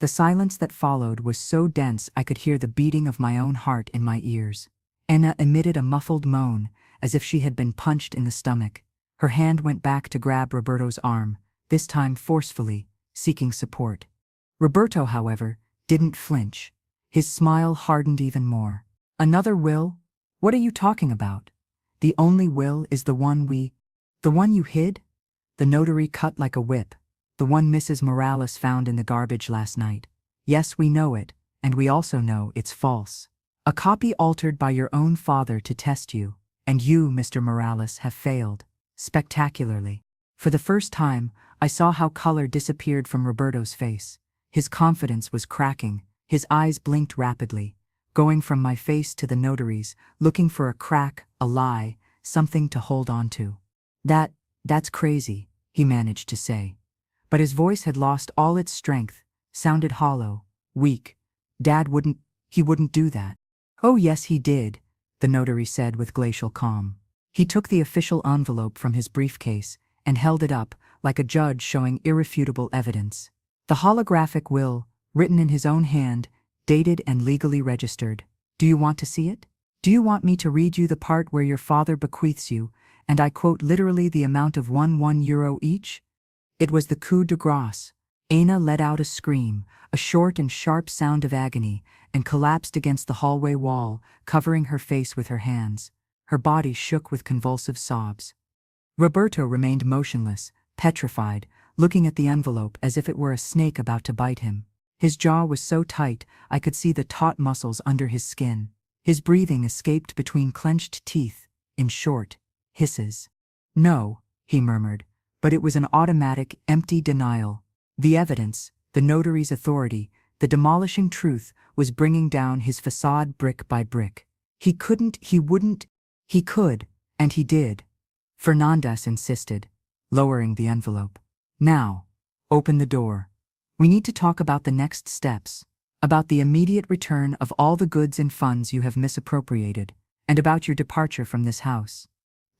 The silence that followed was so dense I could hear the beating of my own heart in my ears. Anna emitted a muffled moan, as if she had been punched in the stomach. Her hand went back to grab Roberto's arm, this time forcefully, seeking support. Roberto, however, didn't flinch. His smile hardened even more. "Another will? What are you talking about? The only will is the one you hid?" The notary cut like a whip. "The one Mrs. Morales found in the garbage last night. Yes, we know it, and we also know it's false. A copy altered by your own father to test you, and you, Mr. Morales, have failed, spectacularly." For the first time, I saw how color disappeared from Roberto's face. His confidence was cracking, His eyes blinked rapidly, going from my face to the notary's, looking for a crack, a lie, something to hold on to. That's crazy, he managed to say. But his voice had lost all its strength, sounded hollow, weak. He wouldn't do that. Oh yes, he did, the notary said with glacial calm. He took the official envelope from his briefcase and held it up, like a judge showing irrefutable evidence. The holographic will, written in his own hand, dated and legally registered. Do you want to see it? Do you want me to read you the part where your father bequeaths you, and I quote literally the amount of €1 each? It was the coup de grace. Anna let out a scream, a short and sharp sound of agony, and collapsed against the hallway wall, covering her face with her hands. Her body shook with convulsive sobs. Roberto remained motionless, petrified, looking at the envelope as if it were a snake about to bite him. His jaw was so tight I could see the taut muscles under his skin. His breathing escaped between clenched teeth, in short hisses. No, he murmured, but it was an automatic, empty denial. The evidence, the notary's authority, the demolishing truth was bringing down his facade brick by brick. He could, and he did. Fernandez insisted, lowering the envelope. Now, open the door. We need to talk about the next steps, about the immediate return of all the goods and funds you have misappropriated, and about your departure from this house.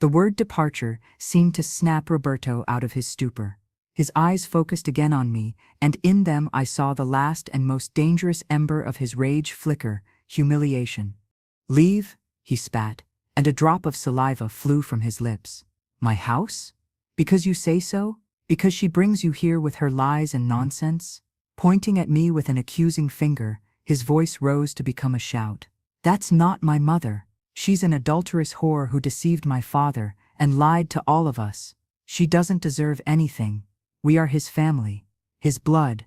The word departure seemed to snap Roberto out of his stupor. His eyes focused again on me, and in them I saw the last and most dangerous ember of his rage flicker, humiliation. Leave, he spat, and a drop of saliva flew from his lips. My house? Because you say so? Because she brings you here with her lies and nonsense? Pointing at me with an accusing finger, his voice rose to become a shout. That's not my mother. She's an adulterous whore who deceived my father and lied to all of us. She doesn't deserve anything. We are his family, his blood.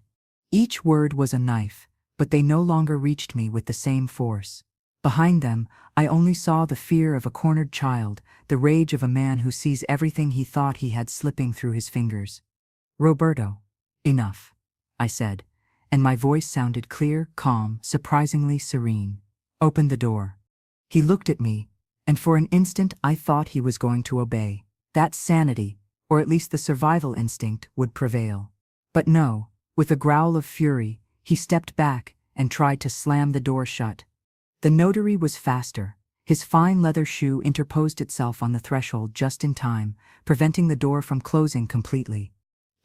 Each word was a knife, but they no longer reached me with the same force. Behind them, I only saw the fear of a cornered child, the rage of a man who sees everything he thought he had slipping through his fingers. Roberto, enough, I said, and my voice sounded clear, calm, surprisingly serene. Open the door. He looked at me, and for an instant I thought he was going to obey. That sanity, or at least the survival instinct, would prevail. But no, with a growl of fury, he stepped back and tried to slam the door shut. The notary was faster. His fine leather shoe interposed itself on the threshold just in time, preventing the door from closing completely.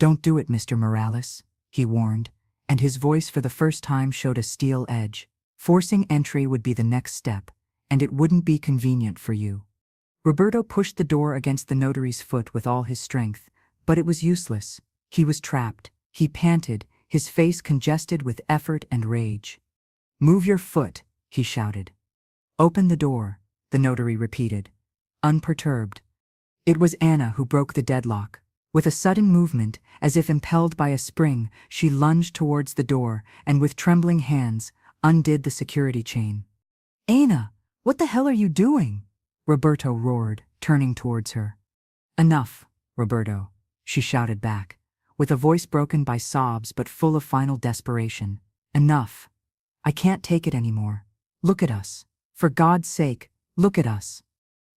Don't do it, Mr. Morales, he warned, and his voice for the first time showed a steel edge. Forcing entry would be the next step, and it wouldn't be convenient for you. Roberto pushed the door against the notary's foot with all his strength, but it was useless. He was trapped. He panted, his face congested with effort and rage. Move your foot, he shouted. Open the door, the notary repeated, unperturbed. It was Anna who broke the deadlock. With a sudden movement, as if impelled by a spring, she lunged towards the door and with trembling hands, undid the security chain. Anna, what the hell are you doing? Roberto roared, turning towards her. Enough, Roberto, she shouted back, with a voice broken by sobs but full of final desperation. Enough. I can't take it anymore. Look at us. For God's sake, look at us.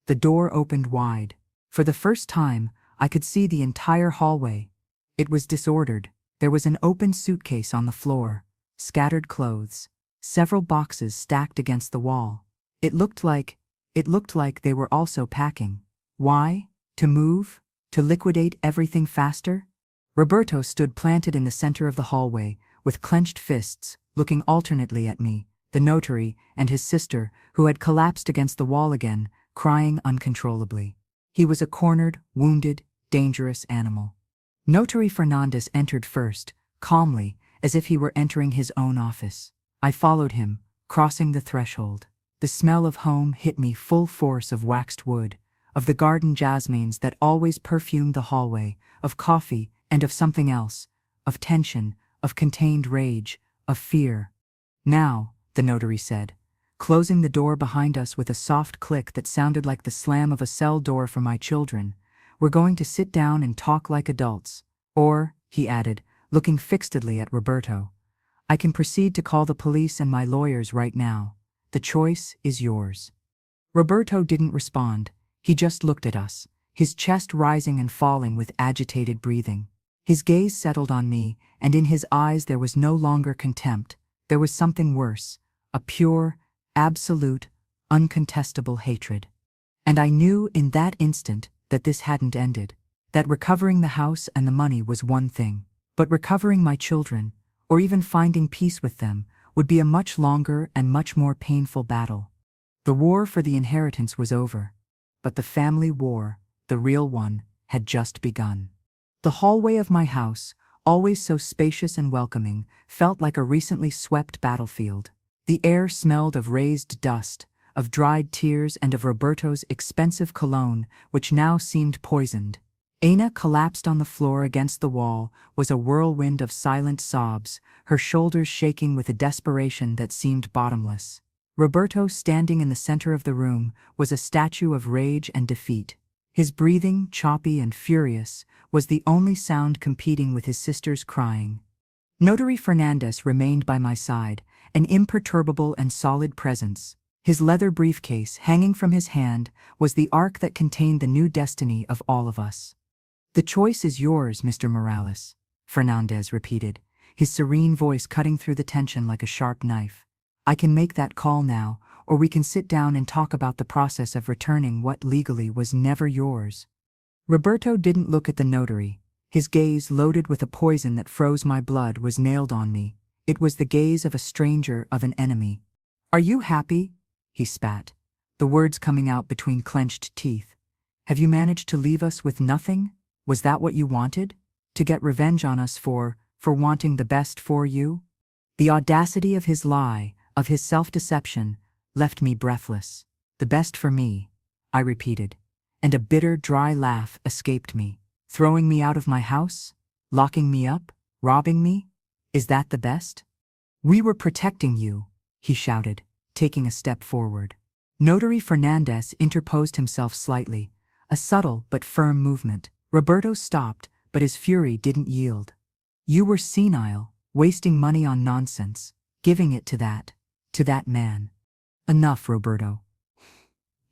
The door opened wide. For the first time, I could see the entire hallway. It was disordered. There was an open suitcase on the floor, scattered clothes, several boxes stacked against the wall. It looked like they were also packing. Why? To move? To liquidate everything faster? Roberto stood planted in the center of the hallway, with clenched fists, looking alternately at me, the notary, and his sister, who had collapsed against the wall again, crying uncontrollably. He was a cornered, wounded, dangerous animal. Notary Fernandez entered first, calmly, as if he were entering his own office. I followed him, crossing the threshold. The smell of home hit me full force of waxed wood, of the garden jasmines that always perfumed the hallway, of coffee and of something else, of tension, of contained rage, of fear. Now, the notary said, closing the door behind us with a soft click that sounded like the slam of a cell door for my children, we're going to sit down and talk like adults. Or, he added, looking fixedly at Roberto, I can proceed to call the police and my lawyers right now. The choice is yours." Roberto didn't respond. He just looked at us, his chest rising and falling with agitated breathing. His gaze settled on me, and in his eyes there was no longer contempt. There was something worse, a pure, absolute, uncontestable hatred. And I knew in that instant that this hadn't ended, that recovering the house and the money was one thing, but recovering my children, or even finding peace with them, would be a much longer and much more painful battle. The war for the inheritance was over, but the family war, the real one, had just begun. The hallway of my house, always so spacious and welcoming, felt like a recently swept battlefield. The air smelled of raised dust, of dried tears, and of Roberto's expensive cologne, which now seemed poisoned. Ana, collapsed on the floor against the wall, was a whirlwind of silent sobs, her shoulders shaking with a desperation that seemed bottomless. Roberto, standing in the center of the room, was a statue of rage and defeat. His breathing, choppy and furious, was the only sound competing with his sister's crying. Notary Fernandez remained by my side, an imperturbable and solid presence. His leather briefcase, hanging from his hand, was the ark that contained the new destiny of all of us. "The choice is yours, Mr. Morales," Fernandez repeated, his serene voice cutting through the tension like a sharp knife. "I can make that call now, or we can sit down and talk about the process of returning what legally was never yours." Roberto didn't look at the notary. His gaze, loaded with a poison that froze my blood, was nailed on me. It was the gaze of a stranger, of an enemy. "Are you happy?" he spat, the words coming out between clenched teeth. "Have you managed to leave us with nothing? Was that what you wanted? To get revenge on us for wanting the best for you?" The audacity of his lie, of his self-deception, left me breathless. "The best for me," I repeated, and a bitter, dry laugh escaped me. "Throwing me out of my house? Locking me up? Robbing me? Is that the best?" "We were protecting you," he shouted, taking a step forward. Notary Fernandez interposed himself slightly, a subtle but firm movement. Roberto stopped, but his fury didn't yield. "You were senile, wasting money on nonsense, giving it to that man." "Enough, Roberto."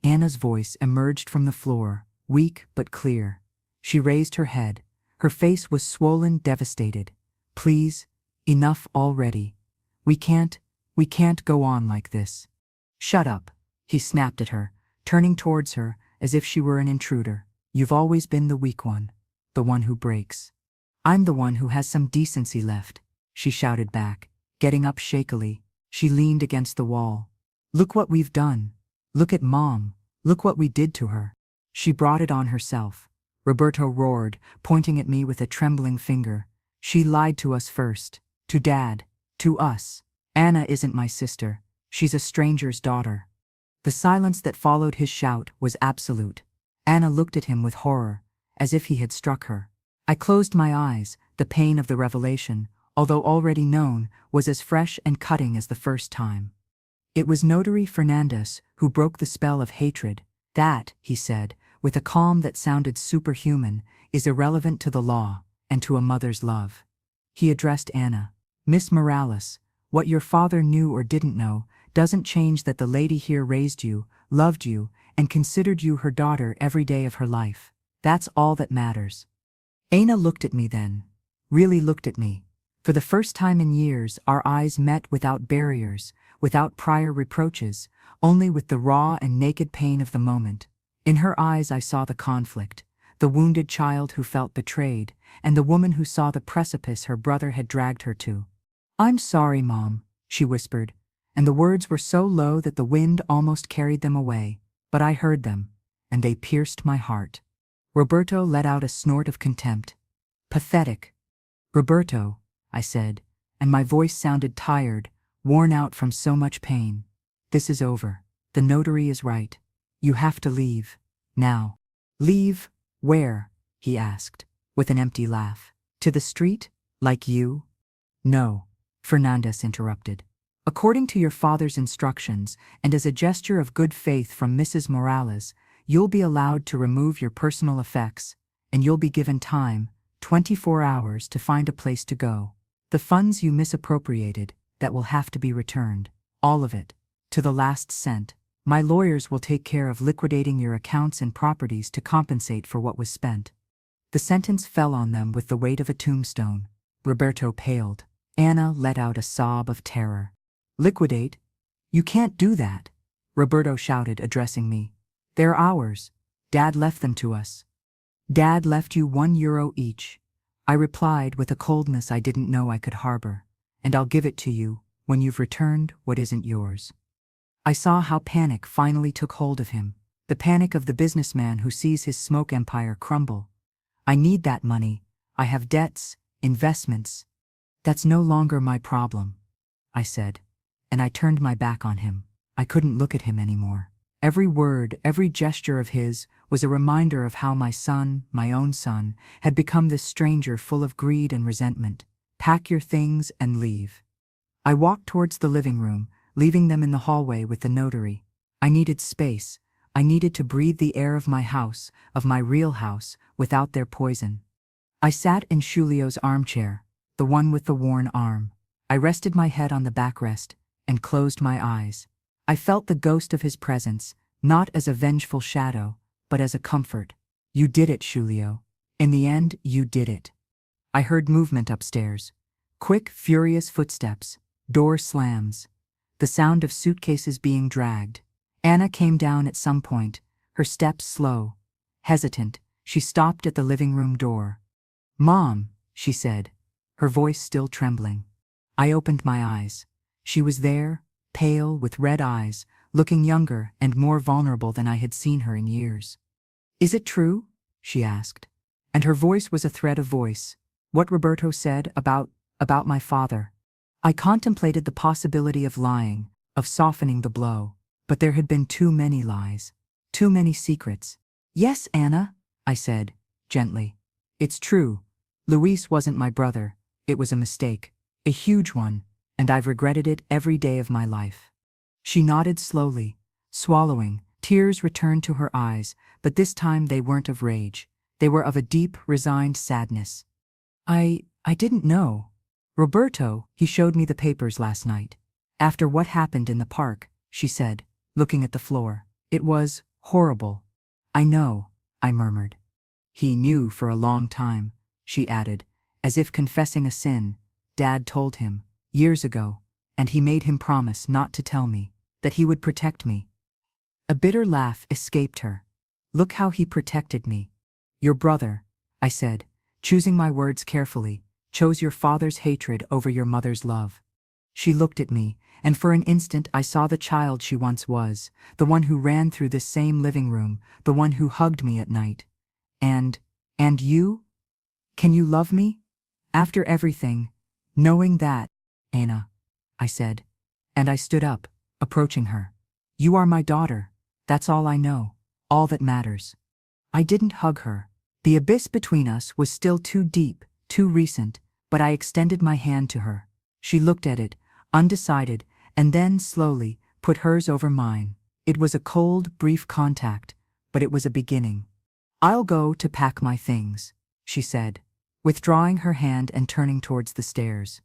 Anna's voice emerged from the floor, weak but clear. She raised her head. Her face was swollen, devastated. "Please, enough already. We can't go on like this." "Shut up," he snapped at her, turning towards her as if she were an intruder. "You've always been the weak one, the one who breaks." "I'm the one who has some decency left," she shouted back, getting up shakily. She leaned against the wall. "Look what we've done. Look at Mom. Look what we did to her. She brought it on herself." Roberto roared, pointing at me with a trembling finger. "She lied to us first. To Dad. To us. Anna isn't my sister. She's a stranger's daughter." The silence that followed his shout was absolute. Anna looked at him with horror, as if he had struck her. I closed my eyes. The pain of the revelation, although already known, was as fresh and cutting as the first time. It was Notary Fernandez who broke the spell of hatred. "That," he said, with a calm that sounded superhuman, "is irrelevant to the law and to a mother's love." He addressed Anna. "Miss Morales, what your father knew or didn't know doesn't change that the lady here raised you, loved you, and considered you her daughter every day of her life. That's all that matters." Anna looked at me then, really looked at me. For the first time in years, our eyes met without barriers, without prior reproaches, only with the raw and naked pain of the moment. In her eyes I saw the conflict, the wounded child who felt betrayed, and the woman who saw the precipice her brother had dragged her to. "I'm sorry, Mom," she whispered, and the words were so low that the wind almost carried them away, but I heard them, and they pierced my heart. Roberto let out a snort of contempt. "Pathetic." "Roberto," I said, and my voice sounded tired, worn out from so much pain. "This is over. The notary is right. You have to leave. Now." "Leave? Where?" he asked, with an empty laugh. "To the street? Like you?" "No," Fernandez interrupted. "According to your father's instructions, and as a gesture of good faith from Mrs. Morales, you'll be allowed to remove your personal effects, and you'll be given time, 24 hours, to find a place to go. The funds you misappropriated, that will have to be returned. All of it. To the last cent. My lawyers will take care of liquidating your accounts and properties to compensate for what was spent. The sentence fell on them with the weight of a tombstone. Roberto paled. Anna let out a sob of terror. Liquidate? You can't do that, Roberto shouted, addressing me. They're ours. Dad left them to us. Dad left you €1 each. I replied with a coldness I didn't know I could harbor. And I'll give it to you when you've returned what isn't yours. I saw how panic finally took hold of him, the panic of the businessman who sees his smoke empire crumble. I need that money. I have debts, investments. That's no longer my problem, I said, and I turned my back on him. I couldn't look at him anymore. Every word, every gesture of his was a reminder of how my son, my own son, had become this stranger full of greed and resentment. Pack your things and leave. I walked towards the living room, leaving them in the hallway with the notary. I needed space. I needed to breathe the air of my house, of my real house, without their poison. I sat in Julio's armchair, the one with the worn arm. I rested my head on the backrest and closed my eyes. I felt the ghost of his presence, not as a vengeful shadow, but as a comfort. You did it, Julio. In the end, you did it. I heard movement upstairs. Quick, furious footsteps. Door slams. The sound of suitcases being dragged. Anna came down at some point, her steps slow. Hesitant, she stopped at the living room door. Mom, she said, her voice still trembling. I opened my eyes. She was there, pale, with red eyes, looking younger and more vulnerable than I had seen her in years. Is it true? She asked. And her voice was a thread of voice. What Roberto said about my father. I contemplated the possibility of lying, of softening the blow, but there had been too many lies, too many secrets. Yes, Anna, I said, gently. It's true. Luis wasn't my brother. It was a mistake, a huge one, and I've regretted it every day of my life. She nodded slowly, swallowing. Tears returned to her eyes, but this time they weren't of rage. They were of a deep, resigned sadness. I didn't know. Roberto, he showed me the papers last night. After what happened in the park, she said, looking at the floor. It was horrible. I know, I murmured. He knew for a long time, she added, as if confessing a sin. Dad told him, years ago, and he made him promise not to tell me, that he would protect me. A bitter laugh escaped her. Look how he protected me. Your brother, I said, choosing my words carefully, chose your father's hatred over your mother's love. She looked at me, and for an instant I saw the child she once was, the one who ran through this same living room, the one who hugged me at night. And you? Can you love me? After everything, knowing that, Anna, I said, and I stood up, approaching her. You are my daughter. That's all I know, all that matters. I didn't hug her. The abyss between us was still too deep, too recent, but I extended my hand to her. She looked at it, undecided, and then, slowly, put hers over mine. It was a cold, brief contact, but it was a beginning. I'll go to pack my things, she said, withdrawing her hand and turning towards the stairs.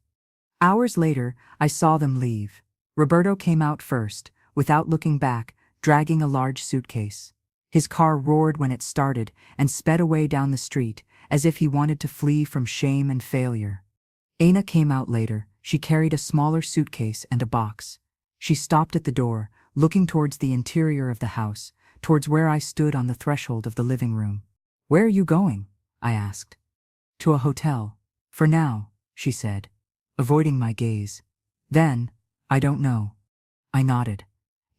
Hours later, I saw them leave. Roberto came out first, without looking back, dragging a large suitcase. His car roared when it started and sped away down the street, as if he wanted to flee from shame and failure. Anna came out later. She carried a smaller suitcase and a box. She stopped at the door, looking towards the interior of the house, towards where I stood on the threshold of the living room. Where are you going? I asked. To a hotel. For now, she said, avoiding my gaze. Then, I don't know. I nodded.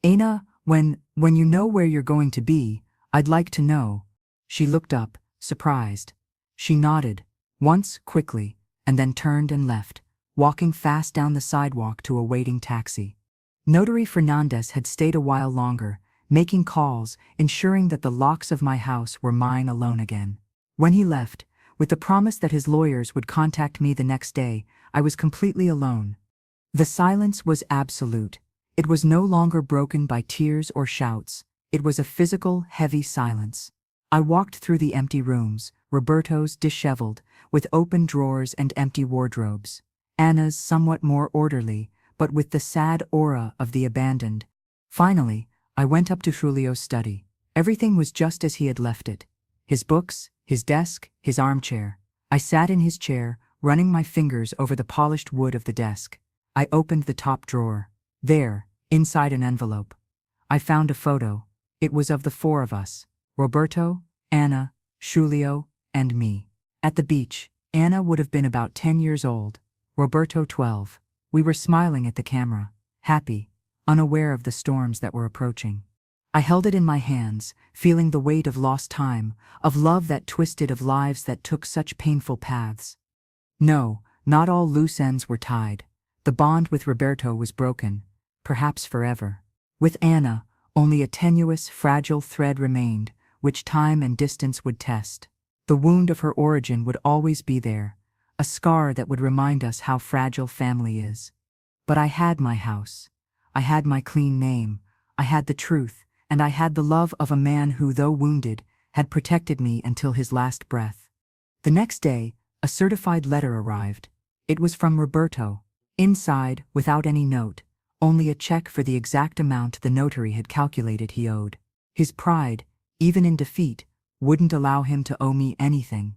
Anna, when you know where you're going to be, I'd like to know. She looked up, surprised. She nodded, once quickly, and then turned and left, walking fast down the sidewalk to a waiting taxi. Notary Fernandez had stayed a while longer, making calls, ensuring that the locks of my house were mine alone again. When he left, with the promise that his lawyers would contact me the next day, I was completely alone. The silence was absolute. It was no longer broken by tears or shouts. It was a physical, heavy silence. I walked through the empty rooms, Roberto's disheveled, with open drawers and empty wardrobes. Anna's somewhat more orderly, but with the sad aura of the abandoned. Finally, I went up to Julio's study. Everything was just as he had left it. His books, his desk, his armchair. I sat in his chair, running my fingers over the polished wood of the desk. I opened the top drawer. There, inside an envelope, I found a photo. It was of the four of us: Roberto, Anna, Julio, and me. At the beach, Anna would have been about 10 years old, Roberto 12. We were smiling at the camera, happy, unaware of the storms that were approaching. I held it in my hands, feeling the weight of lost time, of love that twisted, of lives that took such painful paths. No, not all loose ends were tied. The bond with Roberto was broken, perhaps forever. With Anna, only a tenuous, fragile thread remained, which time and distance would test. The wound of her origin would always be there, a scar that would remind us how fragile family is. But I had my house. I had my clean name. I had the truth, and I had the love of a man who, though wounded, had protected me until his last breath. The next day, a certified letter arrived. It was from Roberto. Inside, without any note, only a check for the exact amount the notary had calculated he owed. His pride, even in defeat, wouldn't allow him to owe me anything.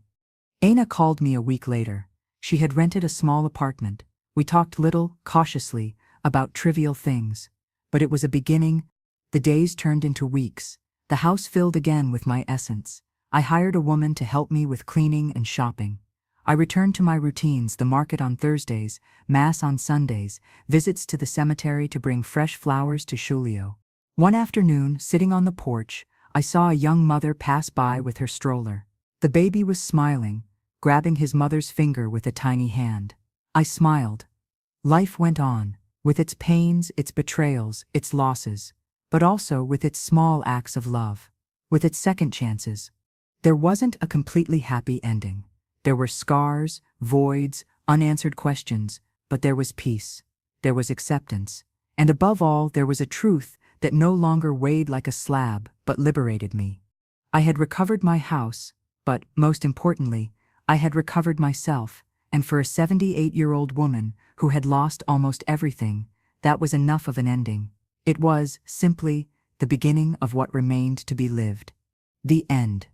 Anna called me a week later. She had rented a small apartment. We talked little, cautiously, about trivial things. But it was a beginning. The days turned into weeks. The house filled again with my essence. I hired a woman to help me with cleaning and shopping. I returned to my routines: the market on Thursdays, mass on Sundays, visits to the cemetery to bring fresh flowers to Julio. One afternoon, sitting on the porch, I saw a young mother pass by with her stroller. The baby was smiling, grabbing his mother's finger with a tiny hand. I smiled. Life went on, with its pains, its betrayals, its losses, but also with its small acts of love, with its second chances. There wasn't a completely happy ending. There were scars, voids, unanswered questions, but there was peace. There was acceptance. And above all, there was a truth that no longer weighed like a slab, but liberated me. I had recovered my house, but, most importantly, I had recovered myself, and for a 78-year-old woman who had lost almost everything, that was enough of an ending. It was, simply, the beginning of what remained to be lived. The end.